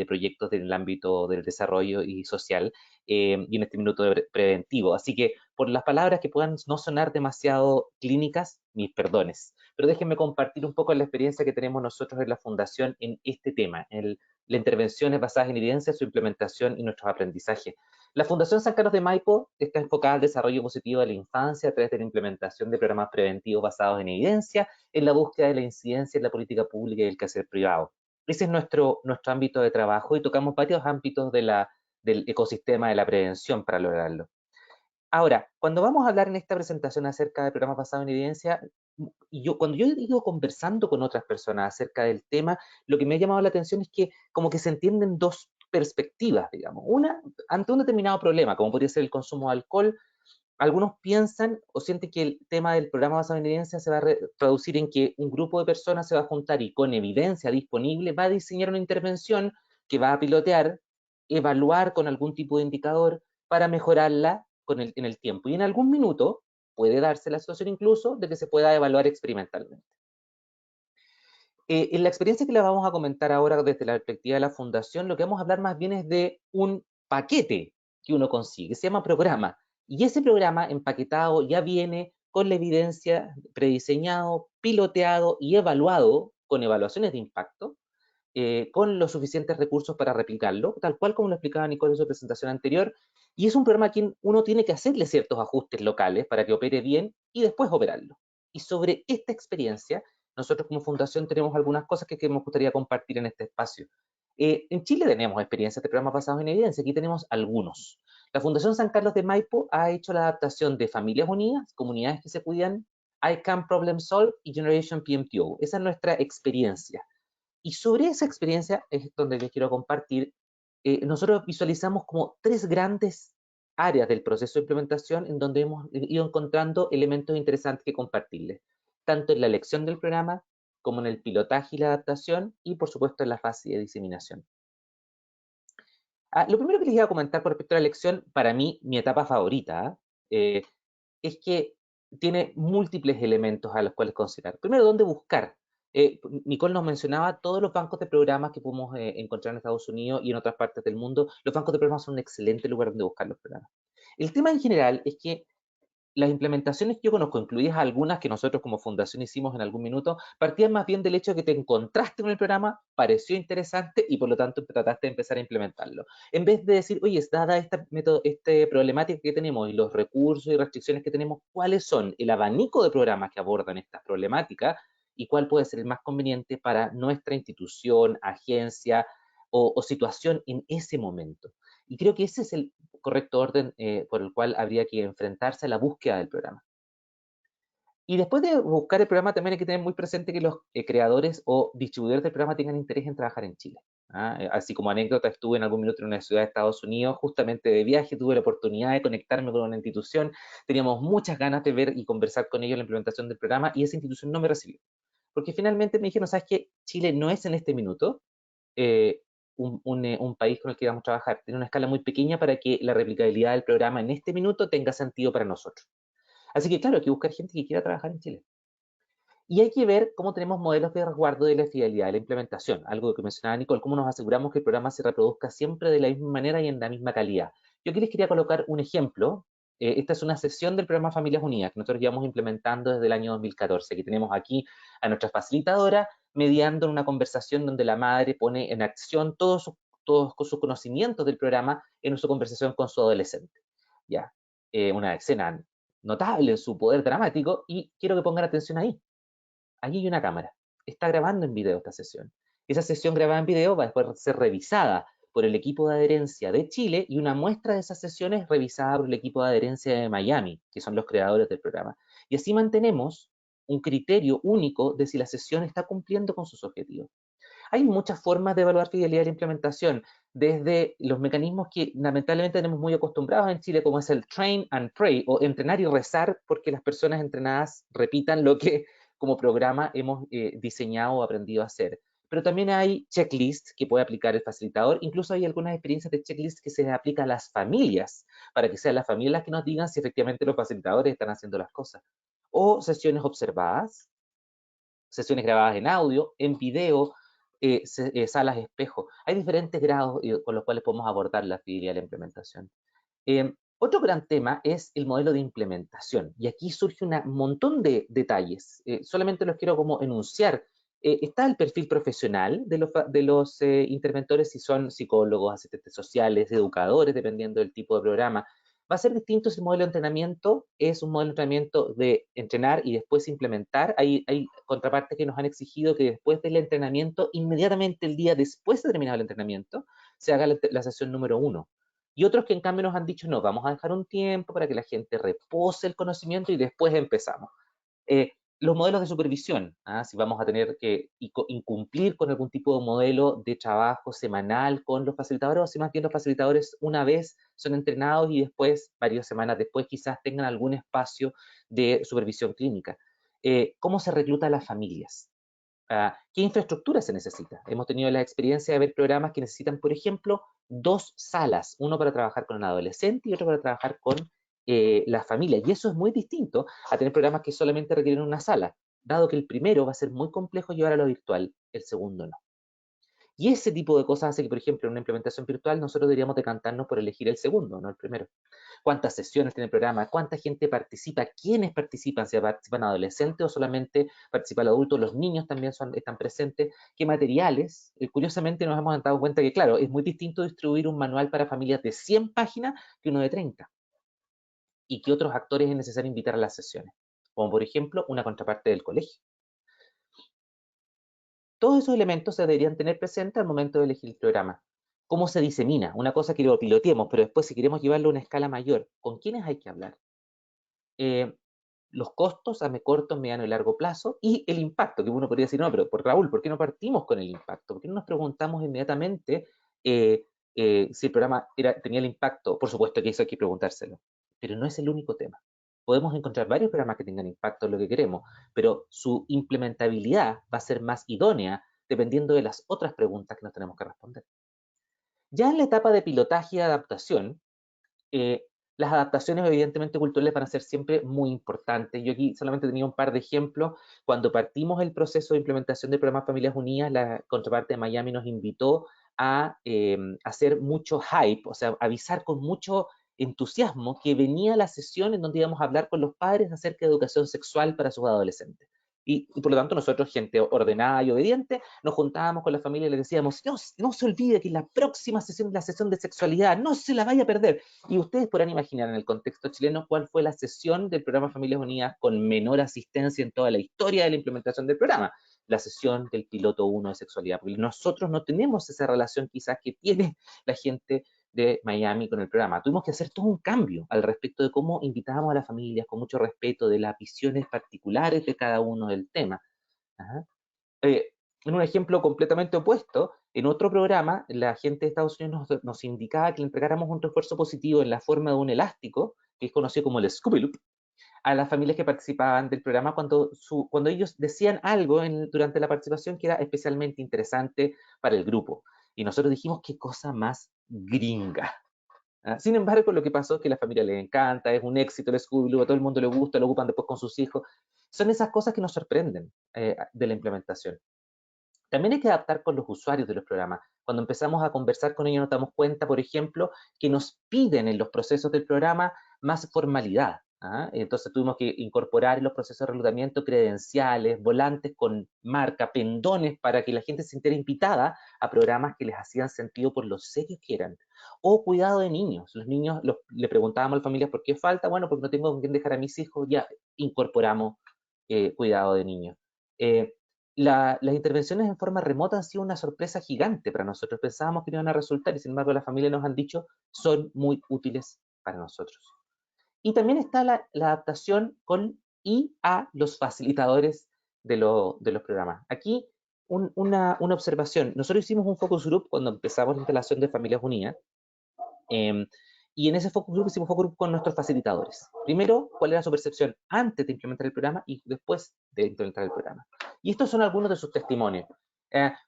proyectos en el ámbito del desarrollo y social, y en este minuto preventivo. Así que por las palabras que puedan no sonar demasiado clínicas, mis perdones. Pero déjenme compartir un poco la experiencia que tenemos nosotros en la Fundación en este tema, en la intervenciones basadas en evidencia, su implementación y nuestros aprendizajes. La Fundación San Carlos de Maipo está enfocada al desarrollo positivo de la infancia a través de la implementación de programas preventivos basados en evidencia, en la búsqueda de la incidencia en la política pública y el quehacer privado. Ese es nuestro ámbito de trabajo y tocamos varios ámbitos del ecosistema de la prevención para lograrlo. Ahora, cuando vamos a hablar en esta presentación acerca de programas basados en evidencia, cuando yo he ido conversando con otras personas acerca del tema, lo que me ha llamado la atención es que como que se entienden dos perspectivas, digamos. Una, ante un determinado problema, como podría ser el consumo de alcohol, algunos piensan o sienten que el tema del programa basado en evidencia se va a traducir en que un grupo de personas se va a juntar y con evidencia disponible va a diseñar una intervención que va a pilotear, evaluar con algún tipo de indicador para mejorarla en el tiempo. Y en algún minuto puede darse la situación incluso de que se pueda evaluar experimentalmente. En la experiencia que la vamos a comentar ahora desde la perspectiva de la Fundación, lo que vamos a hablar más bien es de un paquete que uno consigue, se llama programa. Y ese programa empaquetado ya viene con la evidencia prediseñado, piloteado y evaluado con evaluaciones de impacto, con los suficientes recursos para replicarlo, tal cual como lo explicaba Nicole en su presentación anterior, y es un programa que uno tiene que hacerle ciertos ajustes locales para que opere bien y después operarlo. Y sobre esta experiencia, nosotros como Fundación tenemos algunas cosas que me gustaría compartir en este espacio. En Chile tenemos experiencias de programas basados en evidencia, aquí tenemos algunos. La Fundación San Carlos de Maipo ha hecho la adaptación de Familias Unidas, Comunidades que se Cuidan, ICANN Problem Solve y Generation PMTO. Esa es nuestra experiencia. Y sobre esa experiencia es donde les quiero compartir. Nosotros visualizamos como 3 grandes áreas del proceso de implementación en donde hemos ido encontrando elementos interesantes que compartirles, tanto en la elección del programa, como en el pilotaje y la adaptación, y por supuesto en la fase de diseminación. Lo primero que les iba a comentar con respecto a la elección, para mí, mi etapa favorita, es que tiene múltiples elementos a los cuales considerar. Primero, ¿dónde buscar? Nicole nos mencionaba todos los bancos de programas que podemos encontrar en Estados Unidos y en otras partes del mundo. Los bancos de programas son un excelente lugar donde buscar los programas. El tema en general es que las implementaciones que yo conozco, incluidas algunas que nosotros como fundación hicimos en algún minuto, partían más bien del hecho de que te encontraste con el programa, pareció interesante y por lo tanto trataste de empezar a implementarlo. En vez de decir, oye, dada esta problemática que tenemos y los recursos y restricciones que tenemos, ¿cuáles son el abanico de programas que abordan estas problemáticas y cuál puede ser el más conveniente para nuestra institución, agencia o situación en ese momento? Y creo que ese es el correcto orden por el cual habría que enfrentarse a la búsqueda del programa. Y después de buscar el programa, también hay que tener muy presente que los creadores o distribuidores del programa tengan interés en trabajar en Chile. Así como anécdota, estuve en algún minuto en una ciudad de Estados Unidos, justamente de viaje, tuve la oportunidad de conectarme con una institución, teníamos muchas ganas de ver y conversar con ellos en la implementación del programa, y esa institución no me recibió. Porque finalmente me dijeron, ¿sabes qué? Chile no es en este minuto eh, un país con el que vamos a trabajar. Tiene una escala muy pequeña para que la replicabilidad del programa en este minuto tenga sentido para nosotros. Así que claro, hay que buscar gente que quiera trabajar en Chile. Y hay que ver cómo tenemos modelos de resguardo de la fidelidad de la implementación, algo que mencionaba Nicole, cómo nos aseguramos que el programa se reproduzca siempre de la misma manera y en la misma calidad. Yo aquí les quería colocar un ejemplo. Esta es una sesión del programa Familias Unidas que nosotros llevamos implementando desde el año 2014, que tenemos aquí a nuestra facilitadora mediando en una conversación donde la madre pone en acción todos sus conocimientos del programa en su conversación con su adolescente. Ya, una escena notable en su poder dramático, y quiero que pongan atención ahí. Allí hay una cámara, está grabando en video esta sesión. Esa sesión grabada en video va a después ser revisada por el equipo de adherencia de Chile y una muestra de esas sesiones revisada por el equipo de adherencia de Miami, que son los creadores del programa. Y así mantenemos un criterio único de si la sesión está cumpliendo con sus objetivos. Hay muchas formas de evaluar fidelidad de la implementación, desde los mecanismos que lamentablemente tenemos muy acostumbrados en Chile, como es el train and pray, o entrenar y rezar porque las personas entrenadas repitan lo que como programa hemos diseñado o aprendido a hacer. Pero también hay checklists que puede aplicar el facilitador. Incluso hay algunas experiencias de checklist que se aplica a las familias, para que sean las familias las que nos digan si efectivamente los facilitadores están haciendo las cosas. O sesiones observadas, sesiones grabadas en audio, en video, salas espejo. Hay diferentes grados con los cuales podemos abordar la fidelidad de la implementación. Otro gran tema es el modelo de implementación, y aquí surge un montón de detalles. Solamente los quiero como enunciar. Está el perfil profesional de los interventores, si son psicólogos, asistentes sociales, educadores, dependiendo del tipo de programa. Va a ser distinto si el modelo de entrenamiento es un modelo de entrenamiento de entrenar y después implementar. Hay contrapartes que nos han exigido que después del entrenamiento, inmediatamente el día después de terminar el entrenamiento, se haga la sesión número 1. Y otros que en cambio nos han dicho, no, vamos a dejar un tiempo para que la gente repose el conocimiento y después empezamos. Los modelos de supervisión, si vamos a tener que incumplir con algún tipo de modelo de trabajo semanal con los facilitadores, o si más bien los facilitadores una vez son entrenados y después, varias semanas después, quizás tengan algún espacio de supervisión clínica. ¿Cómo se recluta a las familias? ¿Qué infraestructura se necesita? Hemos tenido la experiencia de ver programas que necesitan, por ejemplo, 2 salas, uno para trabajar con un adolescente y otro para trabajar con la familia. Y eso es muy distinto a tener programas que solamente requieren una sala, dado que el primero va a ser muy complejo llevar a lo virtual, el segundo no. Y ese tipo de cosas hace que, por ejemplo, en una implementación virtual nosotros deberíamos decantarnos por elegir el segundo, no el primero. ¿Cuántas sesiones tiene el programa? ¿Cuánta gente participa? ¿Quiénes participan? ¿Si participan adolescentes o solamente participan adultos? Los niños también están presentes. ¿Qué materiales? Curiosamente nos hemos dado cuenta que, claro, es muy distinto distribuir un manual para familias de 100 páginas que uno de 30. ¿Y qué otros actores es necesario invitar a las sesiones? Como por ejemplo, una contraparte del colegio. Todos esos elementos se deberían tener presentes al momento de elegir el programa. ¿Cómo se disemina? Una cosa que lo piloteemos, pero después si queremos llevarlo a una escala mayor, ¿con quiénes hay que hablar? los costos a corto, mediano y largo plazo, y el impacto, que uno podría decir, no, pero por Raúl, ¿por qué no partimos con el impacto? ¿Por qué no nos preguntamos inmediatamente si el programa tenía el impacto? Por supuesto que eso hay que preguntárselo, pero no es el único tema. Podemos encontrar varios programas que tengan impacto en lo que queremos, pero su implementabilidad va a ser más idónea dependiendo de las otras preguntas que nos tenemos que responder. Ya en la etapa de pilotaje y adaptación, las adaptaciones evidentemente culturales van a ser siempre muy importantes. Yo aquí solamente tenía un par de ejemplos. Cuando partimos el proceso de implementación del programa Familias Unidas, la contraparte de Miami nos invitó a hacer mucho hype, o sea, avisar con mucho entusiasmo que venía la sesión en donde íbamos a hablar con los padres acerca de educación sexual para sus adolescentes. Y por lo tanto nosotros, gente ordenada y obediente, nos juntábamos con la familia y les decíamos, no se olvide que la próxima sesión es la sesión de sexualidad, no se la vaya a perder. Y ustedes podrán imaginar en el contexto chileno cuál fue la sesión del programa Familias Unidas con menor asistencia en toda la historia de la implementación del programa. La sesión del piloto 1 de sexualidad, porque nosotros no tenemos esa relación quizás que tiene la gente de Miami con el programa. Tuvimos que hacer todo un cambio al respecto de cómo invitábamos a las familias con mucho respeto de las visiones particulares de cada uno del tema. Ajá. En un ejemplo completamente opuesto, en otro programa, la gente de Estados Unidos nos indicaba que le entregáramos un refuerzo positivo en la forma de un elástico, que es conocido como el Scooby Loop, a las familias que participaban del programa cuando ellos decían algo durante la participación que era especialmente interesante para el grupo. Y nosotros dijimos, qué cosa más gringa. Sin embargo, lo que pasó es que a la familia les encanta, es un éxito el Scooby-Doo, a todo el mundo le gusta, lo ocupan después con sus hijos. Son esas cosas que nos sorprenden de la implementación. También hay que adaptar con los usuarios de los programas. Cuando empezamos a conversar con ellos nos damos cuenta, por ejemplo, que nos piden en los procesos del programa más formalidad. Entonces tuvimos que incorporar en los procesos de reclutamiento credenciales, volantes con marca, pendones para que la gente se sintiera invitada a programas que les hacían sentido por lo serios que eran. O cuidado de niños. Los niños, le preguntábamos a las familias por qué falta. Bueno, porque no tengo con quién dejar a mis hijos, ya incorporamos cuidado de niños. Las intervenciones en forma remota han sido una sorpresa gigante para nosotros. Pensábamos que no iban a resultar y sin embargo las familias nos han dicho son muy útiles para nosotros. Y también está la adaptación con y a los facilitadores de los programas. Aquí una observación. Nosotros hicimos un focus group cuando empezamos la instalación de Familias Unidas. Y en ese focus group hicimos focus group con nuestros facilitadores. Primero, cuál era su percepción antes de implementar el programa y después de implementar el programa. Y estos son algunos de sus testimonios.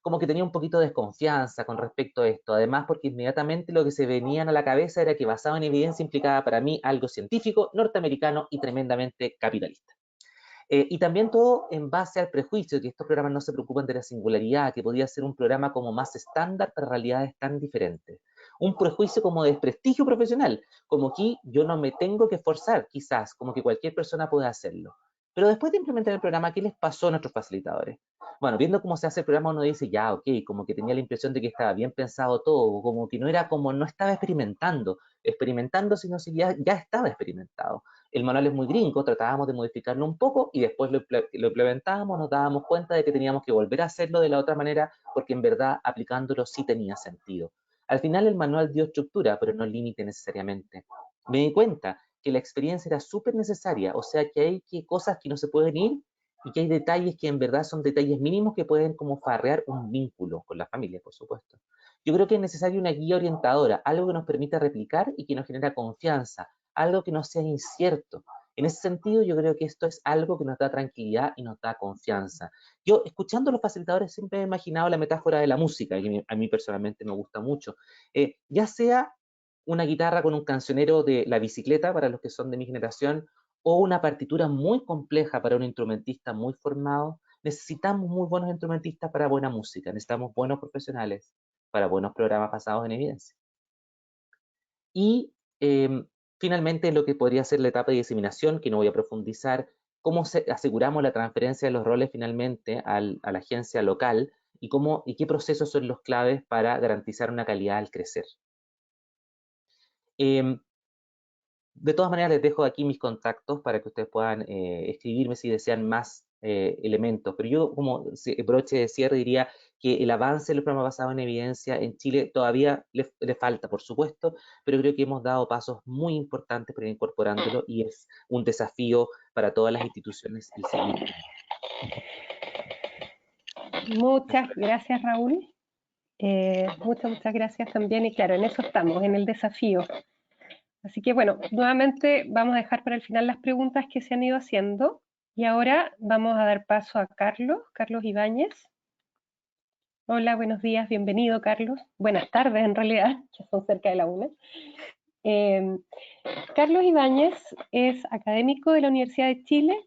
Como que tenía un poquito de desconfianza con respecto a esto. Además, porque inmediatamente lo que se venían a la cabeza era que basado en evidencia implicaba para mí algo científico, norteamericano y tremendamente capitalista. Y también todo en base al prejuicio, que estos programas no se preocupan de la singularidad, que podía ser un programa como más estándar para realidades tan diferentes. Un prejuicio como de desprestigio profesional, como que yo no me tengo que esforzar, quizás, como que cualquier persona puede hacerlo. Pero después de implementar el programa, ¿qué les pasó a nuestros facilitadores? Bueno, viendo cómo se hace el programa, uno dice, ya, ok, como que tenía la impresión de que estaba bien pensado todo, como que no era como, no estaba experimentando, sino si ya estaba experimentado. El manual es muy gringo, tratábamos de modificarlo un poco y después lo implementábamos, nos dábamos cuenta de que teníamos que volver a hacerlo de la otra manera porque en verdad aplicándolo sí tenía sentido. Al final el manual dio estructura, pero no límite necesariamente. Me di cuenta que la experiencia era súper necesaria, o sea que hay cosas que no se pueden ir y que hay detalles que en verdad son detalles mínimos que pueden como farrear un vínculo con la familia, por supuesto. Yo creo que es necesaria una guía orientadora, algo que nos permita replicar y que nos genera confianza, algo que no sea incierto. En ese sentido, yo creo que esto es algo que nos da tranquilidad y nos da confianza. Yo, escuchando a los facilitadores, siempre he imaginado la metáfora de la música, que a mí personalmente me gusta mucho. Ya sea una guitarra con un cancionero de la bicicleta, para los que son de mi generación, o una partitura muy compleja para un instrumentista muy formado, necesitamos muy buenos instrumentistas para buena música, necesitamos buenos profesionales para buenos programas basados en evidencia. Y finalmente lo que podría ser la etapa de diseminación, que no voy a profundizar, cómo aseguramos la transferencia de los roles finalmente a la agencia local y qué procesos son los claves para garantizar una calidad al crecer. De todas maneras, les dejo aquí mis contactos para que ustedes puedan escribirme si desean más elementos. Pero yo, como broche de cierre, diría que el avance del programa basado en evidencia en Chile todavía le falta, por supuesto, pero creo que hemos dado pasos muy importantes para ir incorporándolo y es un desafío para todas las instituciones el seguir. Muchas gracias, Raúl. Muchas gracias también, y claro, en eso estamos, en el desafío. Así que bueno, nuevamente vamos a dejar para el final las preguntas que se han ido haciendo, y ahora vamos a dar paso a Carlos Ibáñez. Hola, buenos días, bienvenido, Carlos. Buenas tardes, en realidad, ya son cerca de la 1. Carlos Ibáñez es académico de la Universidad de Chile,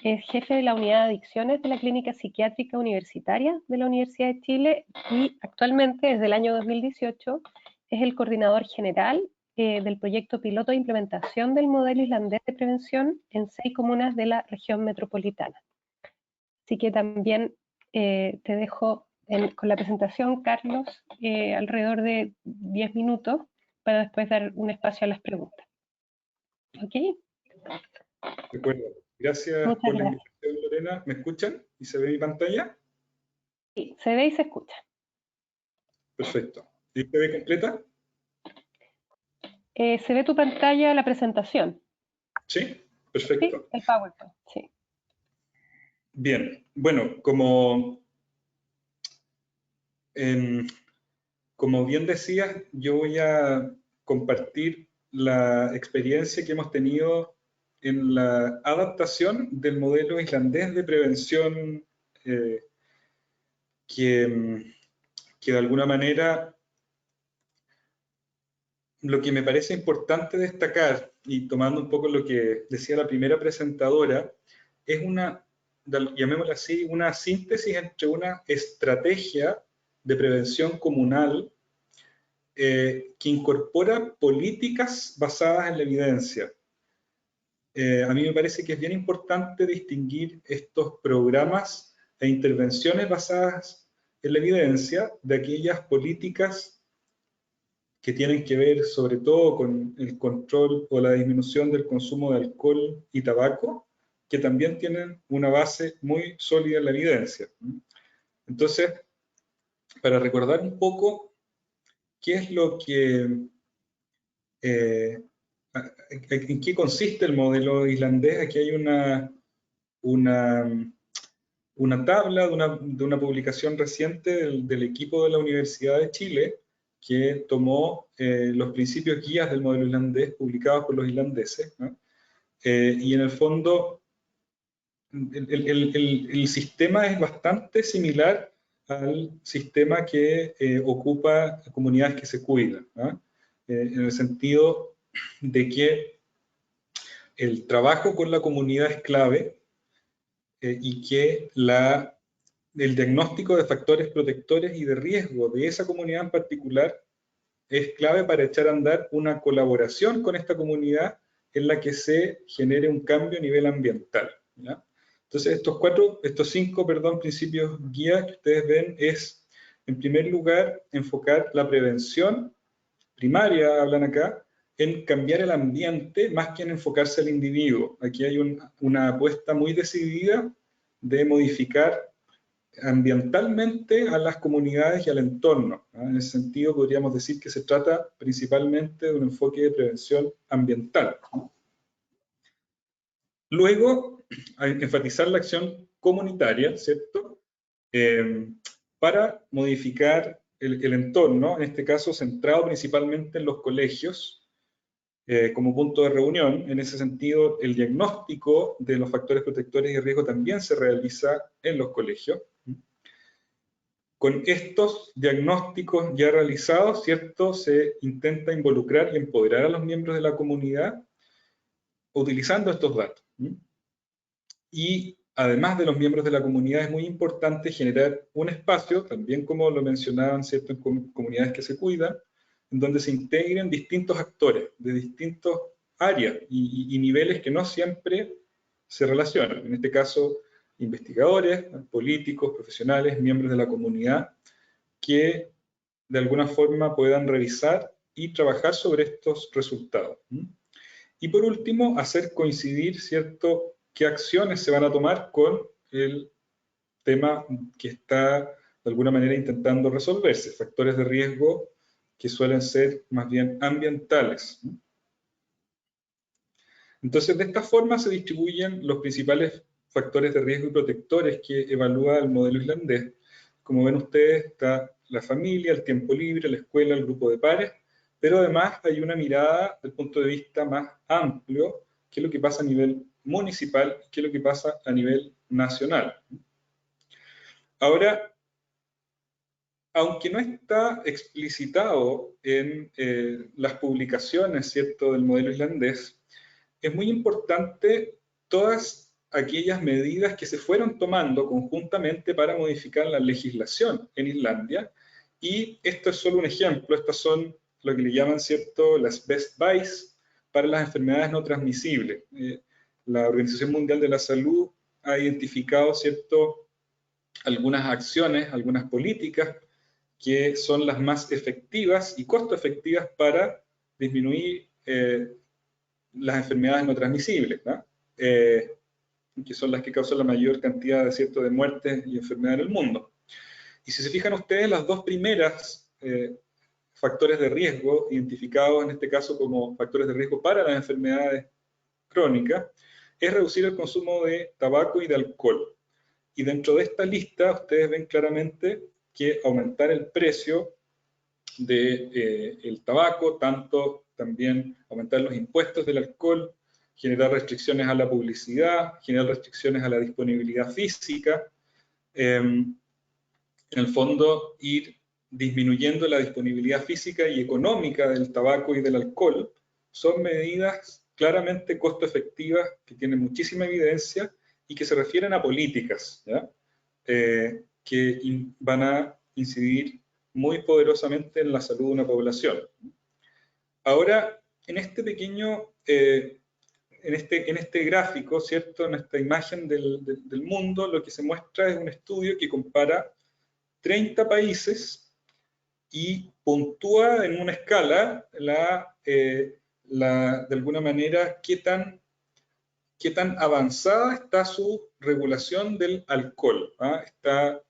es jefe de la unidad de adicciones de la Clínica Psiquiátrica Universitaria de la Universidad de Chile y actualmente, desde el año 2018, es el coordinador general del proyecto piloto de implementación del modelo islandés de prevención en 6 comunas de la región metropolitana. Así que también te dejo con la presentación, Carlos, alrededor de 10 minutos para después dar un espacio a las preguntas. ¿Ok? De acuerdo. Gracias Muchas por la gracias. invitación, Lorena. ¿Me escuchan? ¿Y se ve mi pantalla? Sí, se ve y se escucha. Perfecto. ¿Y se ve completa? Se ve tu pantalla, la presentación. Sí, perfecto. Sí, el PowerPoint, sí. Bien, bueno, como bien decías, yo voy a compartir la experiencia que hemos tenido en la adaptación del modelo islandés de prevención que de alguna manera lo que me parece importante destacar, y tomando un poco lo que decía la primera presentadora, es una, llamémosla así, una síntesis entre una estrategia de prevención comunal que incorpora políticas basadas en la evidencia. A mí me parece que es bien importante distinguir estos programas e intervenciones basadas en la evidencia de aquellas políticas que tienen que ver sobre todo con el control o la disminución del consumo de alcohol y tabaco, que también tienen una base muy sólida en la evidencia. Entonces, para recordar un poco qué es lo que, en qué consiste el modelo islandés, aquí hay una tabla de una publicación reciente del equipo de la Universidad de Chile, que tomó los principios guías del modelo islandés publicados por los islandeses, ¿no? Y en el fondo el sistema es bastante similar al sistema que ocupa comunidades que se cuidan, ¿no? En el sentido de que el trabajo con la comunidad es clave y que el diagnóstico de factores protectores y de riesgo de esa comunidad en particular es clave para echar a andar una colaboración con esta comunidad en la que se genere un cambio a nivel ambiental, ¿ya? Entonces, estos cinco principios guía que ustedes ven es, en primer lugar, enfocar la prevención primaria, hablan acá, en cambiar el ambiente más que en enfocarse al individuo. Aquí hay una apuesta muy decidida de modificar ambientalmente a las comunidades y al entorno, ¿no? En ese sentido podríamos decir que se trata principalmente de un enfoque de prevención ambiental, ¿no? Luego, enfatizar la acción comunitaria, ¿cierto? Para modificar el entorno, en este caso centrado principalmente en los colegios, como punto de reunión. En ese sentido, el diagnóstico de los factores protectores y riesgo también se realiza en los colegios. Con estos diagnósticos ya realizados, ¿cierto?, se intenta involucrar y empoderar a los miembros de la comunidad utilizando estos datos. Y además de los miembros de la comunidad, es muy importante generar un espacio, también como lo mencionaban, ¿cierto?, en comunidades que se cuidan, en donde se integren distintos actores de distintas áreas y niveles que no siempre se relacionan. En este caso, investigadores, políticos, profesionales, miembros de la comunidad, que de alguna forma puedan revisar y trabajar sobre estos resultados. Y por último, hacer coincidir, ¿cierto?, qué acciones se van a tomar con el tema que está de alguna manera intentando resolverse, factores de riesgo que suelen ser más bien ambientales. Entonces, de esta forma se distribuyen los principales factores de riesgo y protectores que evalúa el modelo islandés. Como ven ustedes, está la familia, el tiempo libre, la escuela, el grupo de pares, pero además hay una mirada desde el punto de vista más amplio, qué es lo que pasa a nivel municipal, qué es lo que pasa a nivel nacional. Ahora, aunque no está explicitado en las publicaciones, ¿cierto?, del modelo islandés, es muy importante todas aquellas medidas que se fueron tomando conjuntamente para modificar la legislación en Islandia, y esto es solo un ejemplo. Estas son lo que le llaman, ¿cierto?, las best buys para las enfermedades no transmisibles. La Organización Mundial de la Salud ha identificado, ¿cierto?, algunas acciones, algunas políticas que son las más efectivas y costo efectivas para disminuir las enfermedades no transmisibles, ¿no? Que son las que causan la mayor cantidad de, ¿cierto?, de muertes y enfermedades en el mundo. Y si se fijan ustedes, las dos primeras factores de riesgo, identificados en este caso como factores de riesgo para las enfermedades crónicas, es reducir el consumo de tabaco y de alcohol. Y dentro de esta lista ustedes ven claramente que aumentar el precio del tabaco, tanto también aumentar los impuestos del alcohol, generar restricciones a la publicidad, generar restricciones a la disponibilidad física, en el fondo ir disminuyendo la disponibilidad física y económica del tabaco y del alcohol, son medidas claramente costo efectivas que tienen muchísima evidencia y que se refieren a políticas, ¿ya? Que van a incidir muy poderosamente en la salud de una población. Ahora, en este pequeño, en este gráfico, ¿cierto?, en esta imagen del mundo, lo que se muestra es un estudio que compara 30 países y puntúa en una escala de alguna manera qué tan avanzada está su regulación del alcohol. Está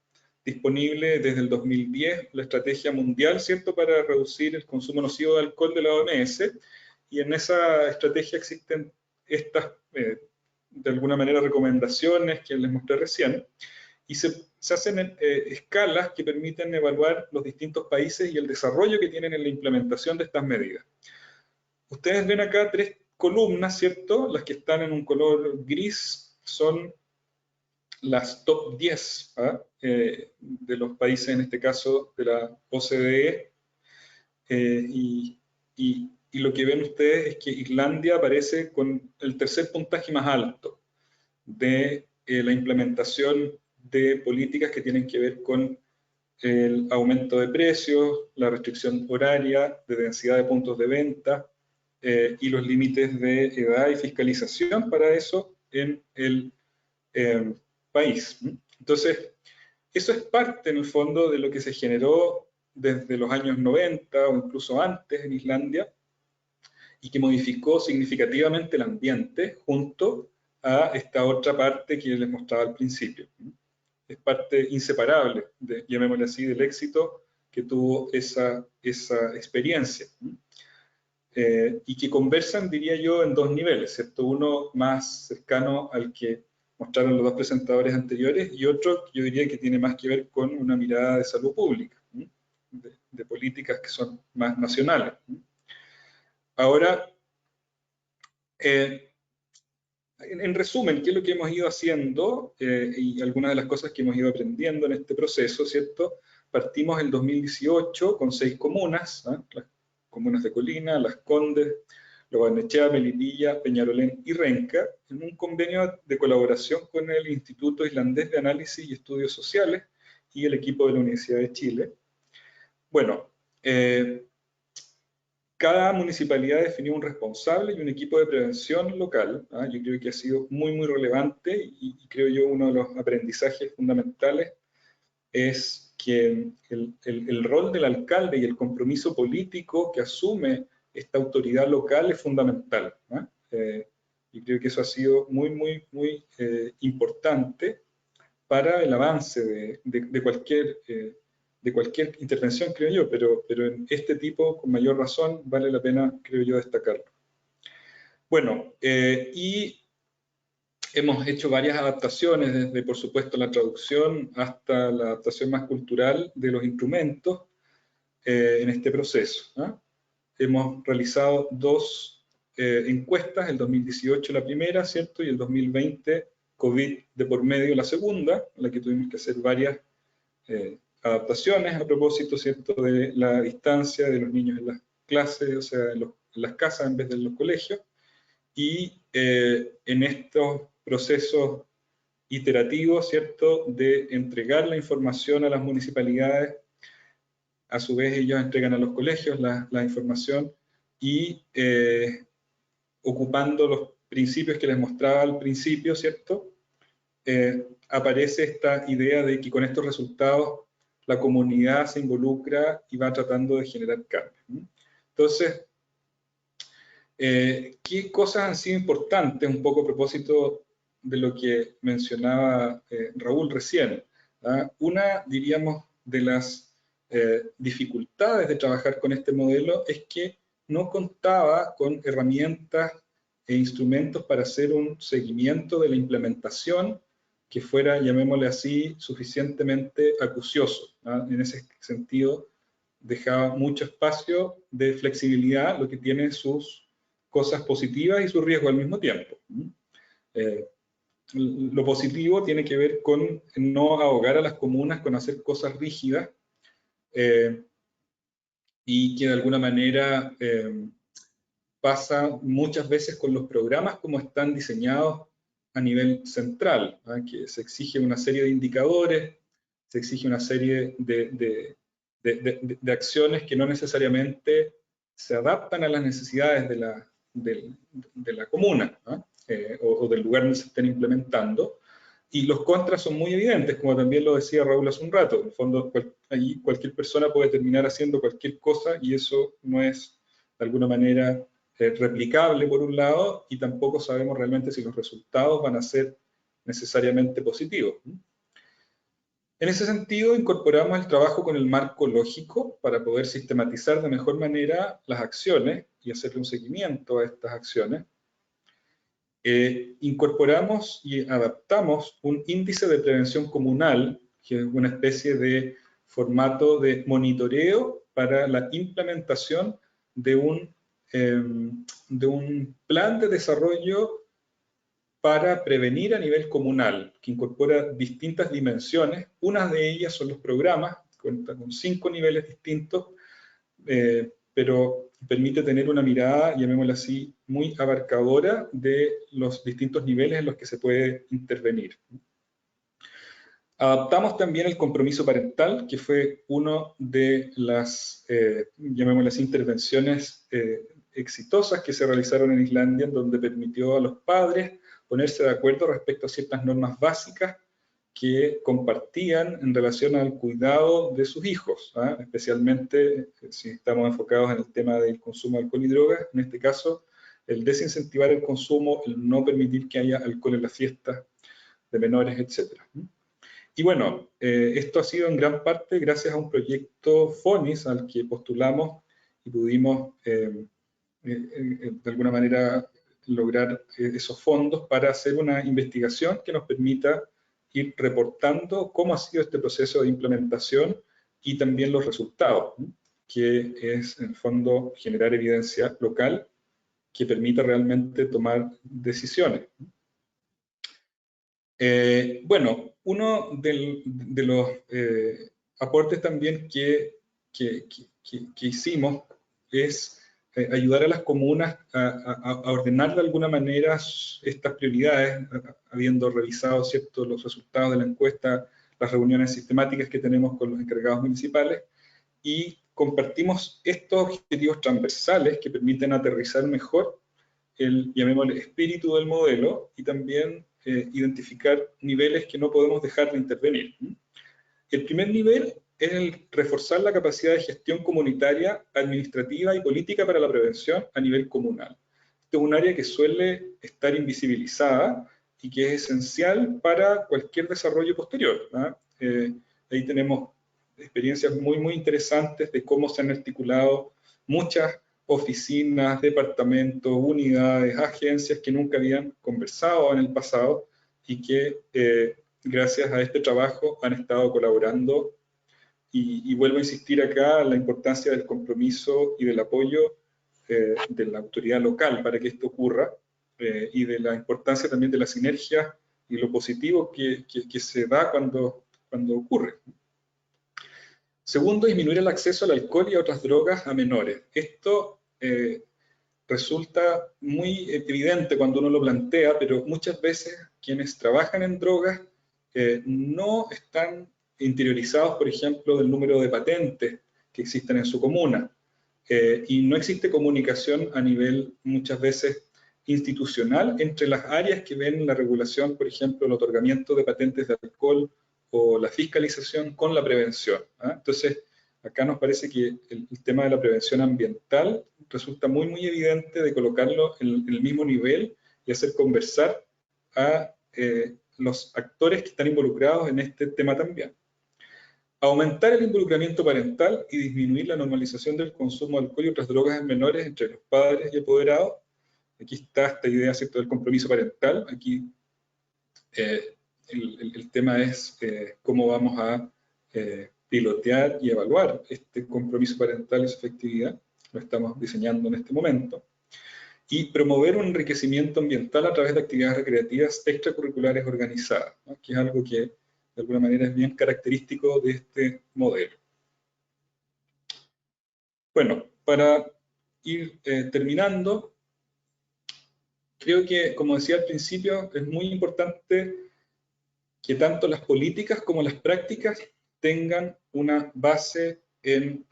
disponible desde el 2010 la estrategia mundial, ¿cierto?, para reducir el consumo nocivo de alcohol de la OMS, y en esa estrategia existen estas, de alguna manera, recomendaciones que les mostré recién, y se hacen escalas que permiten evaluar los distintos países y el desarrollo que tienen en la implementación de estas medidas. Ustedes ven acá tres columnas, ¿cierto? Las que están en un color gris son las top 10 de los países, en este caso de la OCDE, y lo que ven ustedes es que Islandia aparece con el tercer puntaje más alto de la implementación de políticas que tienen que ver con el aumento de precios, la restricción horaria, de densidad de puntos de venta, y los límites de edad y fiscalización para eso en el país. Entonces, eso es parte, en el fondo, de lo que se generó desde los años 90 o incluso antes en Islandia, y que modificó significativamente el ambiente junto a esta otra parte que les mostraba al principio. Es parte inseparable, llamémosle así, del éxito que tuvo esa experiencia. Y que conversan, diría yo, en dos niveles, ¿cierto? Uno más cercano al que mostraron los dos presentadores anteriores, y otro que yo diría que tiene más que ver con una mirada de salud pública, de políticas que son más nacionales. Ahora, en resumen, ¿qué es lo que hemos ido haciendo y algunas de las cosas que hemos ido aprendiendo en este proceso, ¿cierto? Partimos en 2018 con 6 comunas, las comunas de Colina, Las Condes, Lo Barnechea, Melipilla, Peñarolén y Renca, en un convenio de colaboración con el Instituto Islandés de Análisis y Estudios Sociales y el equipo de la Universidad de Chile. Bueno, cada municipalidad definió un responsable y un equipo de prevención local. Yo creo que ha sido muy, muy relevante, y creo yo uno de los aprendizajes fundamentales es que el rol del alcalde y el compromiso político que asume esta autoridad local es fundamental. Y creo que eso ha sido muy, muy, muy importante. para el avance de cualquier intervención, creo yo, pero en este tipo, con mayor razón, vale la pena, creo yo, destacarlo. Bueno, y hemos hecho varias adaptaciones, desde, por supuesto, la traducción hasta la adaptación más cultural de los instrumentos en este proceso, ¿no? Hemos realizado dos encuestas, el 2018 la primera, ¿cierto? Y el 2020, COVID de por medio, la segunda, en la que tuvimos que hacer varias adaptaciones a propósito, ¿cierto?, de la distancia de los niños en las clases, o sea, en las casas en vez de en los colegios. Y en estos procesos iterativos, ¿cierto?, de entregar la información a las municipalidades, a su vez ellos entregan a los colegios la información y ocupando los principios que les mostraba al principio, ¿cierto?, aparece esta idea de que con estos resultados la comunidad se involucra y va tratando de generar cambios. Entonces, ¿qué cosas han sido importantes? Un poco a propósito de lo que mencionaba Raúl recién. Una, diríamos, de las dificultades de trabajar con este modelo es que no contaba con herramientas e instrumentos para hacer un seguimiento de la implementación que fuera, llamémosle así, suficientemente acucioso. En ese sentido, dejaba mucho espacio de flexibilidad, lo que tiene sus cosas positivas y sus riesgos al mismo tiempo. Lo positivo tiene que ver con no ahogar a las comunas con hacer cosas rígidas y que de alguna manera pasa muchas veces con los programas como están diseñados a nivel central, que se exige una serie de indicadores, se exige una serie de acciones que no necesariamente se adaptan a las necesidades de la comuna, o del lugar donde se estén implementando, y los contras son muy evidentes, como también lo decía Raúl hace un rato. En el fondo, allí cualquier persona puede terminar haciendo cualquier cosa y eso no es, de alguna manera, replicable por un lado, y tampoco sabemos realmente si los resultados van a ser necesariamente positivos. En ese sentido, incorporamos el trabajo con el marco lógico para poder sistematizar de mejor manera las acciones y hacerle un seguimiento a estas acciones. Incorporamos y adaptamos un índice de prevención comunal, que es una especie de formato de monitoreo para la implementación de un plan de desarrollo para prevenir a nivel comunal, que incorpora distintas dimensiones. Unas de ellas son los programas, cuenta con 5 niveles distintos, pero permite tener una mirada, llamémosla así, muy abarcadora de los distintos niveles en los que se puede intervenir. Adaptamos también el compromiso parental, que fue una de las, llamémosle así, intervenciones exitosas que se realizaron en Islandia, donde permitió a los padres ponerse de acuerdo respecto a ciertas normas básicas que compartían en relación al cuidado de sus hijos, especialmente si estamos enfocados en el tema del consumo de alcohol y drogas, en este caso, el desincentivar el consumo, el no permitir que haya alcohol en las fiestas de menores, etc. Y bueno, esto ha sido en gran parte gracias a un proyecto FONIS al que postulamos y pudimos de alguna manera lograr esos fondos para hacer una investigación que nos permita ir reportando cómo ha sido este proceso de implementación y también los resultados, que es en el fondo generar evidencia local que permita realmente tomar decisiones. Bueno, uno de los aportes también que hicimos es ayudar a las comunas a ordenar de alguna manera estas prioridades, habiendo revisado, ¿cierto?, los resultados de la encuesta, las reuniones sistemáticas que tenemos con los encargados municipales, y compartimos estos objetivos transversales que permiten aterrizar mejor el, llamémosle, espíritu del modelo y también identificar niveles que no podemos dejar de intervenir. El primer nivel es el reforzar la capacidad de gestión comunitaria, administrativa y política para la prevención a nivel comunal. Este es un área que suele estar invisibilizada y que es esencial para cualquier desarrollo posterior. Ahí tenemos experiencias muy, muy interesantes de cómo se han articulado muchas oficinas, departamentos, unidades, agencias que nunca habían conversado en el pasado y que gracias a este trabajo han estado colaborando. Y vuelvo a insistir acá en la importancia del compromiso y del apoyo de la autoridad local para que esto ocurra, y de la importancia también de la sinergia y lo positivo que se da cuando ocurre. Segundo, disminuir el acceso al alcohol y a otras drogas a menores. Esto resulta muy evidente cuando uno lo plantea, pero muchas veces quienes trabajan en drogas no están interiorizados, por ejemplo, del número de patentes que existen en su comuna. Y no existe comunicación a nivel, muchas veces, institucional entre las áreas que ven la regulación, por ejemplo, el otorgamiento de patentes de alcohol o la fiscalización con la prevención. Entonces, acá nos parece que el tema de la prevención ambiental resulta muy, muy evidente de colocarlo en el mismo nivel y hacer conversar a los actores que están involucrados en este tema también. Aumentar el involucramiento parental y disminuir la normalización del consumo de alcohol y otras drogas en menores entre los padres y apoderados. Aquí está esta idea, ¿cierto?, del compromiso parental. Aquí el tema es cómo vamos a pilotear y evaluar este compromiso parental y su efectividad. Lo estamos diseñando en este momento. Y promover un enriquecimiento ambiental a través de actividades recreativas extracurriculares organizadas, ¿no?, que es algo que de alguna manera es bien característico de este modelo. Bueno, para ir terminando, creo que, como decía al principio, es muy importante que tanto las políticas como las prácticas tengan una base en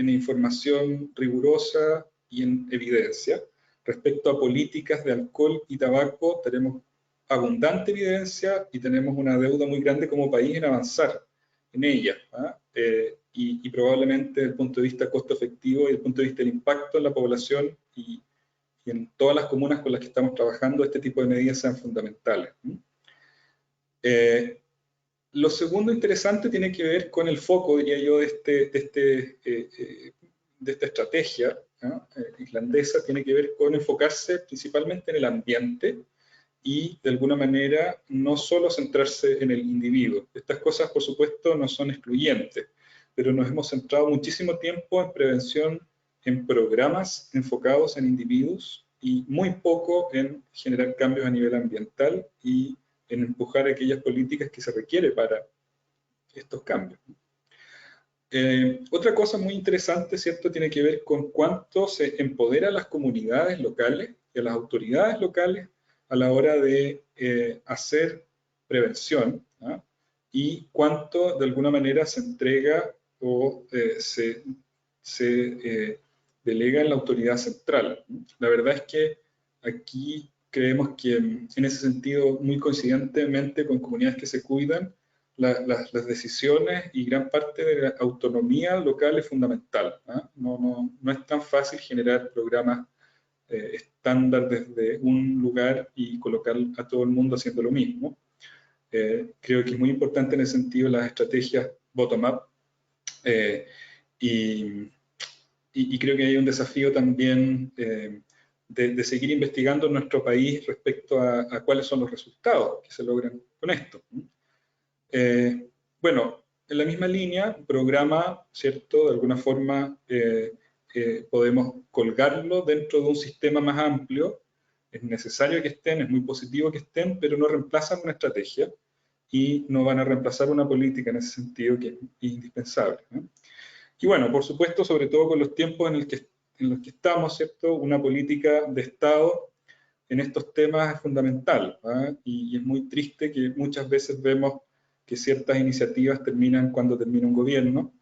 información rigurosa y en evidencia. Respecto a políticas de alcohol y tabaco, tenemos abundante evidencia y tenemos una deuda muy grande como país en avanzar en ella. Y probablemente desde el punto de vista costo efectivo y desde el punto de vista del impacto en la población y en todas las comunas con las que estamos trabajando, este tipo de medidas sean fundamentales. Lo segundo interesante tiene que ver con el foco, diría yo, de esta estrategia islandesa, tiene que ver con enfocarse principalmente en el ambiente y, de alguna manera, no solo centrarse en el individuo. Estas cosas, por supuesto, no son excluyentes, pero nos hemos centrado muchísimo tiempo en prevención, en programas enfocados en individuos y muy poco en generar cambios a nivel ambiental y en empujar aquellas políticas que se requiere para estos cambios. Otra cosa muy interesante, ¿cierto?, tiene que ver con cuánto se empodera a las comunidades locales y a las autoridades locales a la hora de hacer prevención, y cuánto de alguna manera se entrega o se delega en la autoridad central. La verdad es que aquí creemos que en ese sentido, muy coincidentemente con comunidades que se cuidan, las decisiones y gran parte de la autonomía local es fundamental. No es tan fácil generar programas estándar desde un lugar y colocar a todo el mundo haciendo lo mismo. Creo que es muy importante en ese sentido las estrategias bottom-up, y creo que hay un desafío también de seguir investigando en nuestro país respecto a cuáles son los resultados que se logran con esto. Bueno, en la misma línea, programa, ¿cierto? De alguna forma podemos colgarlo dentro de un sistema más amplio. Es necesario que estén, es muy positivo que estén, pero no reemplazan una estrategia y no van a reemplazar una política en ese sentido que es indispensable, ¿no? Y bueno, por supuesto, sobre todo con los tiempos en los que estamos, ¿cierto? Una política de Estado en estos temas es fundamental, y es muy triste que muchas veces vemos que ciertas iniciativas terminan cuando termina un gobierno,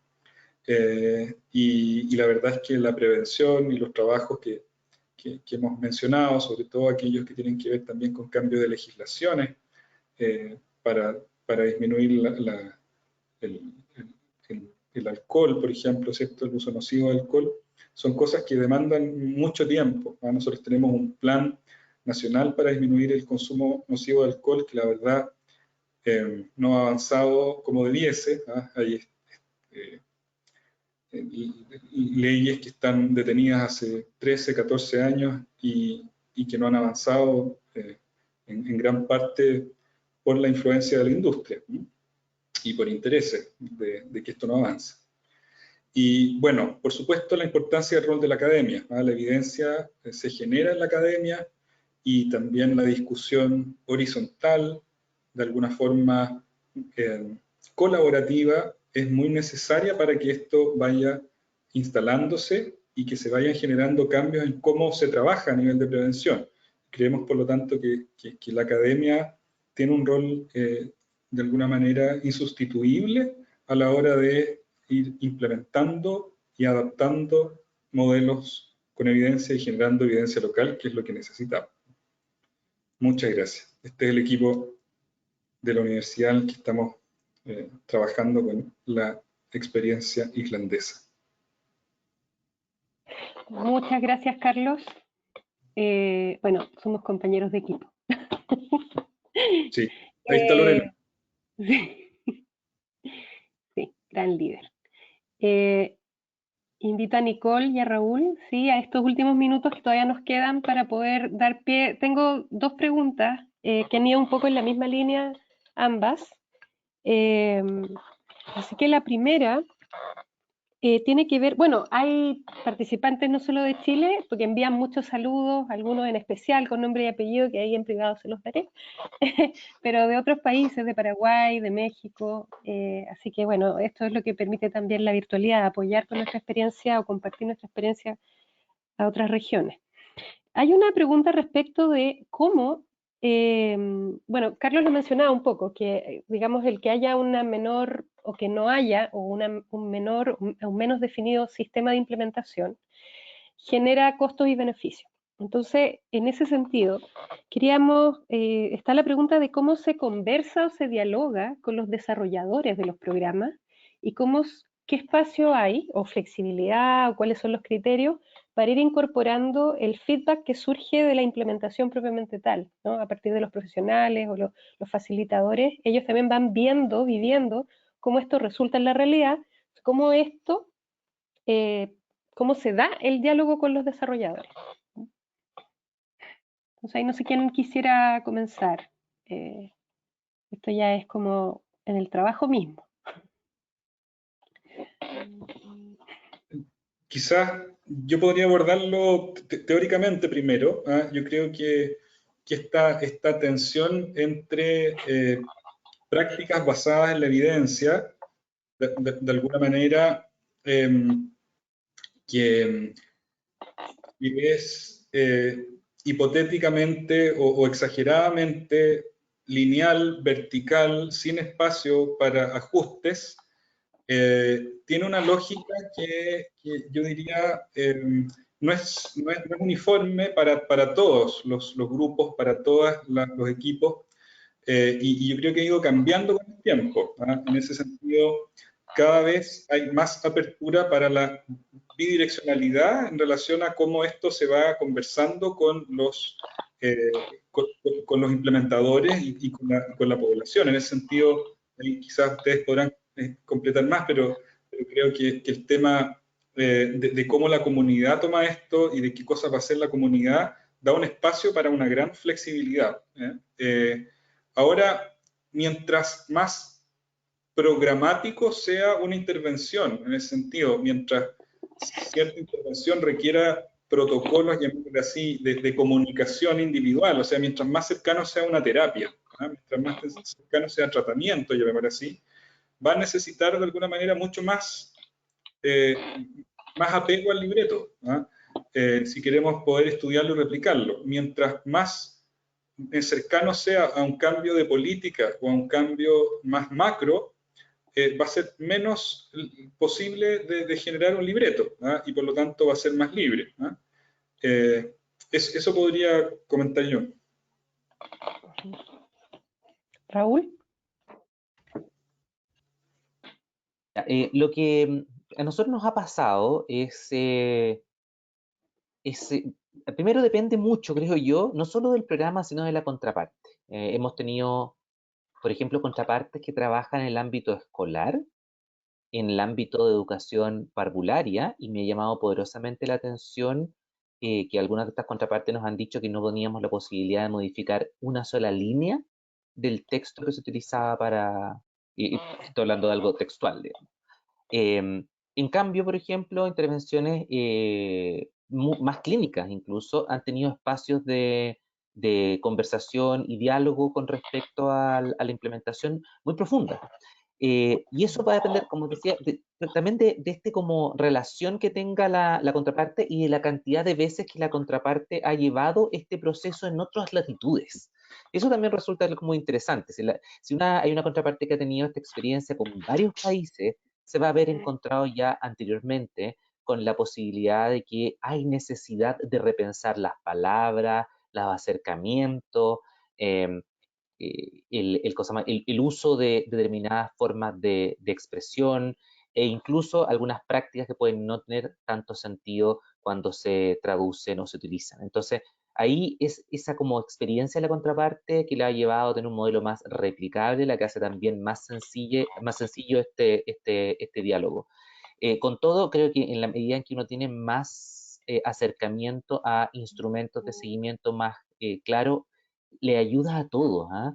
y la verdad es que la prevención y los trabajos que hemos mencionado, sobre todo aquellos que tienen que ver también con cambio de legislaciones para disminuir el alcohol, por ejemplo, ¿cierto?, el uso nocivo del alcohol, son cosas que demandan mucho tiempo. Nosotros tenemos un plan nacional para disminuir el consumo nocivo de alcohol, que la verdad no ha avanzado como debiese. Hay leyes que están detenidas hace 13, 14 años y que no han avanzado en gran parte por la influencia de la industria, ¿no? Y por intereses de que esto no avance. Y bueno, por supuesto la importancia del rol de la academia, ¿no? La evidencia se genera en la academia y también la discusión horizontal, de alguna forma colaborativa, es muy necesaria para que esto vaya instalándose y que se vayan generando cambios en cómo se trabaja a nivel de prevención. Creemos, por lo tanto, que la academia tiene un rol de alguna manera insustituible a la hora de ir implementando y adaptando modelos con evidencia y generando evidencia local, que es lo que necesitamos. Muchas gracias. Este es el equipo de la universidad en el que estamos trabajando con la experiencia islandesa. Muchas gracias, Carlos. Bueno, somos compañeros de equipo. Sí, ahí está Lorena. Sí, sí, gran líder. Invito a Nicole y a Raúl, sí, a estos últimos minutos que todavía nos quedan para poder dar pie. Tengo dos preguntas que han ido un poco en la misma línea, ambas. Así que la primera tiene que ver, bueno, hay participantes no solo de Chile, porque envían muchos saludos, algunos en especial con nombre y apellido, que ahí en privado se los daré, pero de otros países, de Paraguay, de México, así que bueno, esto es lo que permite también la virtualidad, apoyar con nuestra experiencia o compartir nuestra experiencia a otras regiones. Hay una pregunta respecto de cómo, bueno, Carlos lo mencionaba un poco, que digamos el que haya una menor o que no haya o un menor o un menos definido sistema de implementación genera costos y beneficios. Entonces, en ese sentido, queríamos, está la pregunta de cómo se conversa o se dialoga con los desarrolladores de los programas y qué espacio hay o flexibilidad o cuáles son los criterios para ir incorporando el feedback que surge de la implementación propiamente tal, ¿no? A partir de los profesionales o los facilitadores, ellos también van viendo, viviendo cómo esto resulta en la realidad, cómo esto, cómo se da el diálogo con los desarrolladores. Entonces ahí no sé quién quisiera comenzar. Esto ya es como en el trabajo mismo. Quizás yo podría abordarlo teóricamente primero. Yo creo que esta tensión entre prácticas basadas en la evidencia, de alguna manera, que es hipotéticamente o exageradamente lineal, vertical, sin espacio para ajustes, tiene una lógica que yo diría no es uniforme para todos los grupos, para todos los equipos, y yo creo que ha ido cambiando con el tiempo. En ese sentido, cada vez hay más apertura para la bidireccionalidad en relación a cómo esto se va conversando con con los implementadores y con la población. En ese sentido, quizás ustedes podrán completar más, pero creo que el tema de cómo la comunidad toma esto y de qué cosas va a hacer la comunidad da un espacio para una gran flexibilidad. Ahora, mientras más programático sea una intervención, en ese sentido, mientras cierta intervención requiera protocolos, llamémoslo así, de comunicación individual, o sea, mientras más cercano sea una terapia, mientras más cercano sea tratamiento, llamémoslo así, va a necesitar de alguna manera mucho más, más apego al libreto, si queremos poder estudiarlo y replicarlo. Mientras más cercano sea a un cambio de política o a un cambio más macro, va a ser menos posible de generar un libreto, y por lo tanto va a ser más libre. Eso podría comentar yo. Raúl. Lo que a nosotros nos ha pasado es primero depende mucho, creo yo, no solo del programa, sino de la contraparte. Hemos tenido, por ejemplo, contrapartes que trabajan en el ámbito escolar, en el ámbito de educación parvularia, y me ha llamado poderosamente la atención que algunas de estas contrapartes nos han dicho que no teníamos la posibilidad de modificar una sola línea del texto que se utilizaba para, y estoy hablando de algo textual, digamos. En cambio, por ejemplo, intervenciones más clínicas incluso han tenido espacios de conversación y diálogo con respecto a la implementación muy profunda. Y eso va a depender, como decía, también de este como relación que tenga la contraparte y de la cantidad de veces que la contraparte ha llevado este proceso en otras latitudes. Eso también resulta como interesante. Si hay una contraparte que ha tenido esta experiencia con varios países, se va a haber encontrado ya anteriormente con la posibilidad de que hay necesidad de repensar las palabras, los acercamientos, el uso de determinadas formas de expresión e incluso algunas prácticas que pueden no tener tanto sentido cuando se traducen o se utilizan. Entonces, ahí es esa como experiencia de la contraparte que la ha llevado a tener un modelo más replicable, la que hace también más sencillo este diálogo. Con todo, creo que en la medida en que uno tiene más acercamiento a instrumentos de seguimiento más claro, le ayuda a todos, ¿ah?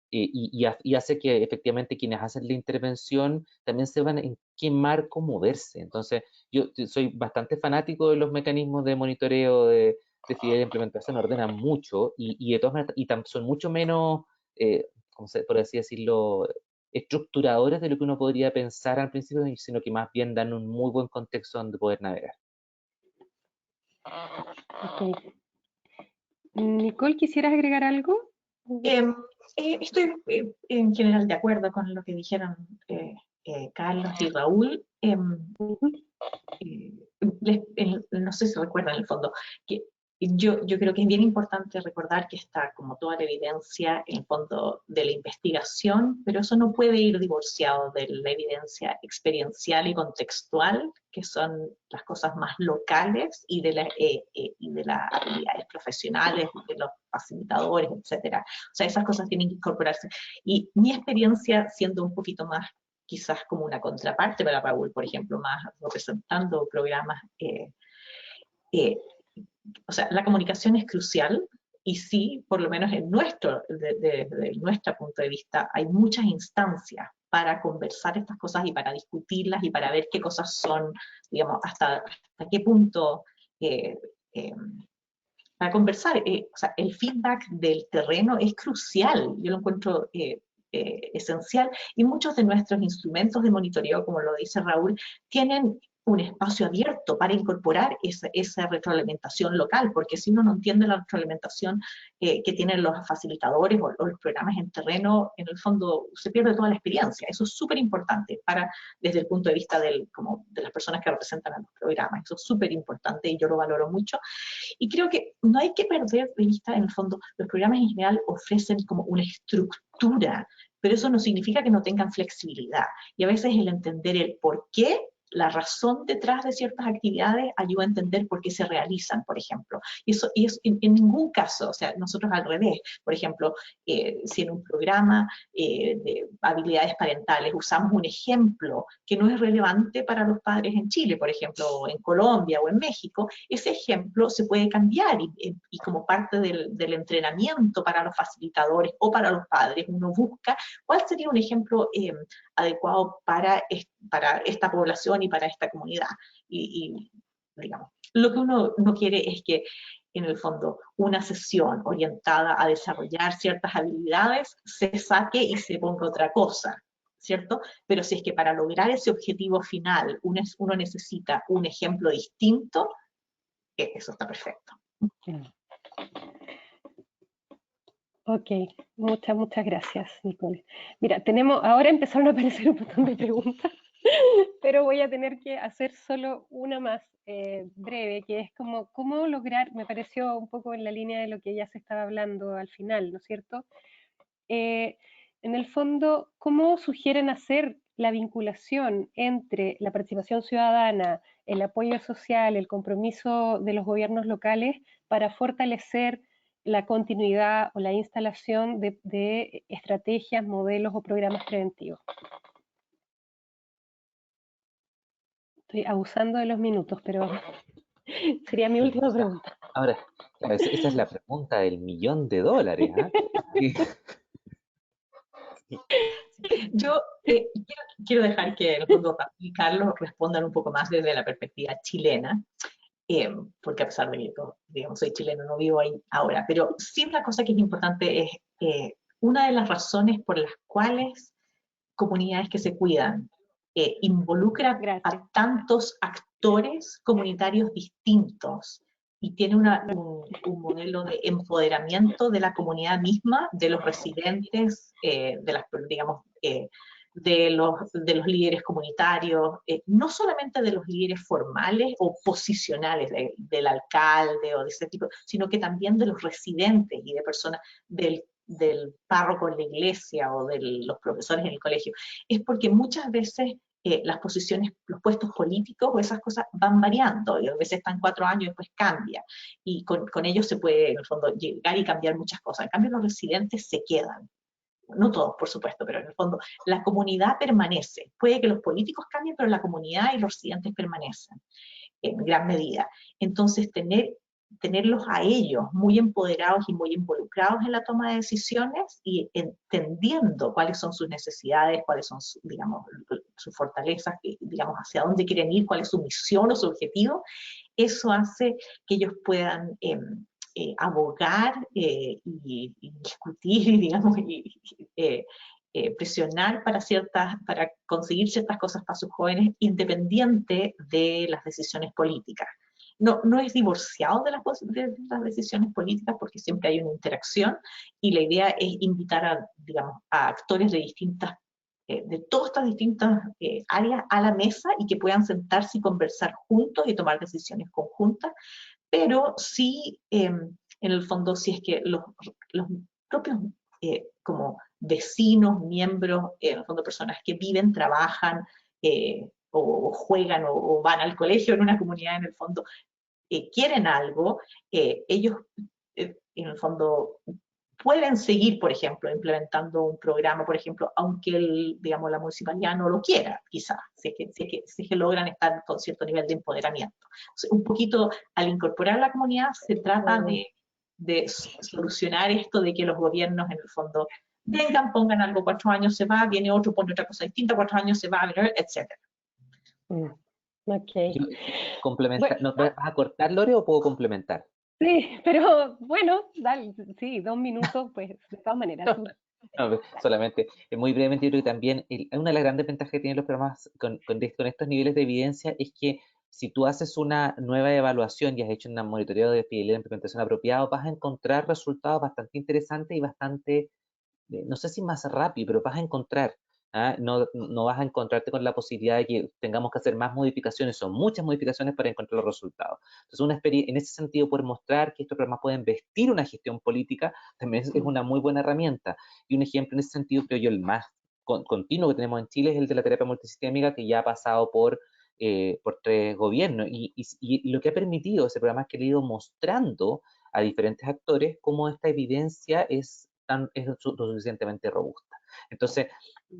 Y hace que efectivamente quienes hacen la intervención también sepan en qué marco moverse. Entonces, yo soy bastante fanático de los mecanismos de monitoreo de fidelidad de implementación, ordenan mucho y de todas maneras, son mucho menos, por así decirlo, estructuradores de lo que uno podría pensar al principio, sino que más bien dan un muy buen contexto donde poder navegar. Okay. Nicole, ¿quisieras agregar algo? Estoy en general de acuerdo con lo que dijeron Carlos y Raúl. No sé si recuerdan en el fondo, que yo creo que es bien importante recordar que está como toda la evidencia en el fondo de la investigación, pero eso no puede ir divorciado de la evidencia experiencial y contextual, que son las cosas más locales y de las habilidades profesionales de los facilitadores, etcétera. O sea, esas cosas tienen que incorporarse. Y mi experiencia, siendo un poquito más quizás como una contraparte para Raúl, por ejemplo, más representando programas. O sea, la comunicación es crucial y sí, por lo menos desde nuestro punto de vista, hay muchas instancias para conversar estas cosas y para discutirlas y para ver qué cosas son, digamos, hasta qué punto para conversar. O sea, el feedback del terreno es crucial, yo lo encuentro esencial, y muchos de nuestros instrumentos de monitoreo, como lo dice Raúl, tienen un espacio abierto para incorporar esa retroalimentación local, porque si uno no entiende la retroalimentación que tienen los facilitadores o los programas en terreno, en el fondo se pierde toda la experiencia. Eso es súper importante desde el punto de vista de las personas que representan a los programas. Eso es súper importante y yo lo valoro mucho. Y creo que no hay que perder de vista, en el fondo, los programas en general ofrecen como una estructura, pero eso no significa que no tengan flexibilidad. Y a veces el entender el por qué, la razón detrás de ciertas actividades ayuda a entender por qué se realizan, por ejemplo. Y eso en ningún caso, o sea, nosotros al revés, por ejemplo, si en un programa de habilidades parentales usamos un ejemplo que no es relevante para los padres en Chile, por ejemplo, en Colombia o en México, ese ejemplo se puede cambiar y como parte del entrenamiento para los facilitadores o para los padres, uno busca cuál sería un ejemplo adecuado para esta población y para esta comunidad. Y digamos, lo que uno no quiere es que en el fondo una sesión orientada a desarrollar ciertas habilidades se saque y se ponga otra cosa, ¿cierto? Pero si es que para lograr ese objetivo final uno necesita un ejemplo distinto, eso está perfecto. Ok, muchas gracias, Nicole. Mira, ahora empezaron a aparecer un montón de preguntas, pero voy a tener que hacer solo una más breve, que es como cómo lograr, me pareció un poco en la línea de lo que ya se estaba hablando al final, ¿no es cierto? En el fondo, ¿cómo sugieren hacer la vinculación entre la participación ciudadana, el apoyo social, el compromiso de los gobiernos locales para fortalecer la continuidad o la instalación de estrategias, modelos o programas preventivos. Estoy abusando de los minutos, pero sería mi última pregunta. Ahora, claro, esa es la pregunta del $1.000.000, ¿ah? Yo quiero dejar que en el fondo y Carlos respondan un poco más desde la perspectiva chilena, porque a pesar de que yo, digamos, soy chileno, no vivo ahí ahora, pero sí una cosa que es importante es una de las razones por las cuales comunidades que se cuidan involucra a tantos actores comunitarios distintos y tiene un modelo de empoderamiento de la comunidad misma, de los residentes, digamos, de los líderes comunitarios, no solamente de los líderes formales o posicionales del alcalde o de ese tipo, sino que también de los residentes y de personas del párroco en la iglesia o de los profesores en el colegio. Es porque muchas veces las posiciones, los puestos políticos o esas cosas van variando, y a veces están 4 años y después cambia, y con ellos se puede en el fondo llegar y cambiar muchas cosas. En cambio los residentes se quedan, no todos por supuesto, pero en el fondo la comunidad permanece. Puede que los políticos cambien, pero la comunidad y los residentes permanecen en gran medida. Entonces tenerlos a ellos muy empoderados y muy involucrados en la toma de decisiones y entendiendo cuáles son sus necesidades, cuáles son, digamos, sus fortalezas, digamos, hacia dónde quieren ir, cuál es su misión o su objetivo, eso hace que ellos puedan abogar y discutir, digamos, presionar para conseguir ciertas cosas para sus jóvenes, independiente de las decisiones políticas. No es divorciado de las decisiones políticas porque siempre hay una interacción y la idea es invitar digamos, a actores de todas estas distintas áreas a la mesa y que puedan sentarse y conversar juntos y tomar decisiones conjuntas, pero sí, en el fondo, si es que los propios como vecinos, miembros, en el fondo personas que viven, trabajan, o juegan o van al colegio en una comunidad, en el fondo, quieren algo, ellos en el fondo pueden seguir, por ejemplo, implementando un programa, por ejemplo, aunque digamos, la municipalidad no lo quiera, quizás, si es que logran estar con cierto nivel de empoderamiento. Entonces, un poquito, al incorporar a la comunidad, se trata de solucionar esto de que los gobiernos, en el fondo, vengan, pongan algo, 4 años se va, viene otro, pone otra cosa distinta, 4 años se va, etc. Ok. Complementar. ¿No vas a cortar, Lore, o puedo complementar? Sí, pero bueno, dale, sí, 2 minutos, pues de todas maneras. No, solamente, muy brevemente, yo creo que también una de las grandes ventajas que tienen los programas con estos niveles de evidencia es que si tú haces una nueva evaluación y has hecho un monitoreo de fidelidad de implementación apropiado, vas a encontrar resultados bastante interesantes y bastante, no sé si más rápido, pero vas a encontrar. No vas a encontrarte con la posibilidad de que tengamos que hacer más modificaciones o muchas modificaciones para encontrar los resultados. Entonces, en ese sentido, poder mostrar que estos programas pueden vestir una gestión política también es una muy buena herramienta. Y un ejemplo en ese sentido, creo yo, el más continuo que tenemos en Chile es el de la terapia multisistémica, que ya ha pasado por 3 gobiernos. Y lo que ha permitido ese programa es que le ha ido mostrando a diferentes actores cómo esta evidencia es lo suficientemente robusta. Entonces,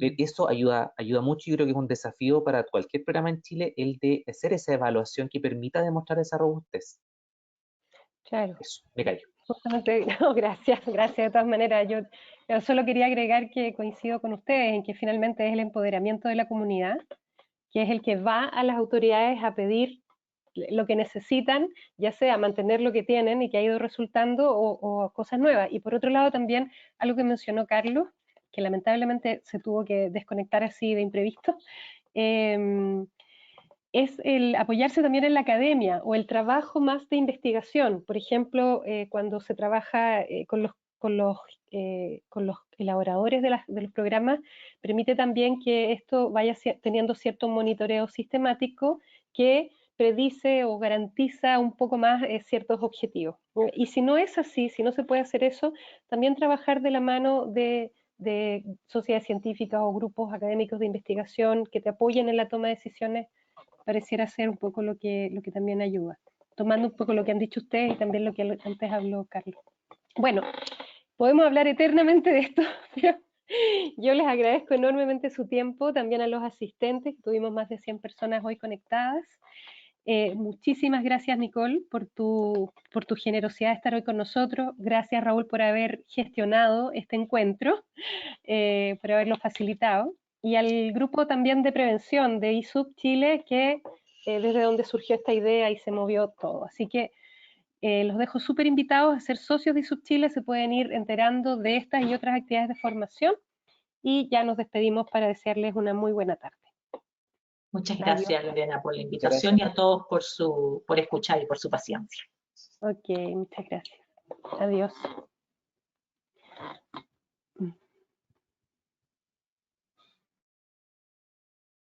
eso ayuda mucho. Yo creo que es un desafío para cualquier programa en Chile el de hacer esa evaluación que permita demostrar esa robustez. Claro. Eso, me callo. Justamente, no, gracias de todas maneras. Yo solo quería agregar que coincido con ustedes en que finalmente es el empoderamiento de la comunidad, que es el que va a las autoridades a pedir lo que necesitan, ya sea mantener lo que tienen y que ha ido resultando o cosas nuevas. Y por otro lado también algo que mencionó Carlos, que lamentablemente se tuvo que desconectar así de imprevisto, es el apoyarse también en la academia o el trabajo más de investigación. Por ejemplo, cuando se trabaja con los elaboradores de los programas, permite también que esto vaya teniendo cierto monitoreo sistemático que predice o garantiza un poco más ciertos objetivos. Y si no es así, si no se puede hacer eso, también trabajar de la mano de sociedades científicas o grupos académicos de investigación que te apoyen en la toma de decisiones pareciera ser un poco lo que también ayuda, tomando un poco lo que han dicho ustedes y también lo que antes habló Carlos. Bueno, podemos hablar eternamente de esto, pero yo les agradezco enormemente su tiempo, también a los asistentes, tuvimos más de 100 personas hoy conectadas. Muchísimas gracias, Nicole, por tu generosidad de estar hoy con nosotros. Gracias, Raúl, por haber gestionado este encuentro, por haberlo facilitado. Y al grupo también de prevención de ISUP Chile, que desde donde surgió esta idea y se movió todo. Así que los dejo súper invitados a ser socios de ISUP Chile, se pueden ir enterando de estas y otras actividades de formación. Y ya nos despedimos para desearles una muy buena tarde. Muchas gracias, Adiós. Lorena, por la invitación y a todos por escuchar y por su paciencia. Ok, muchas gracias. Adiós.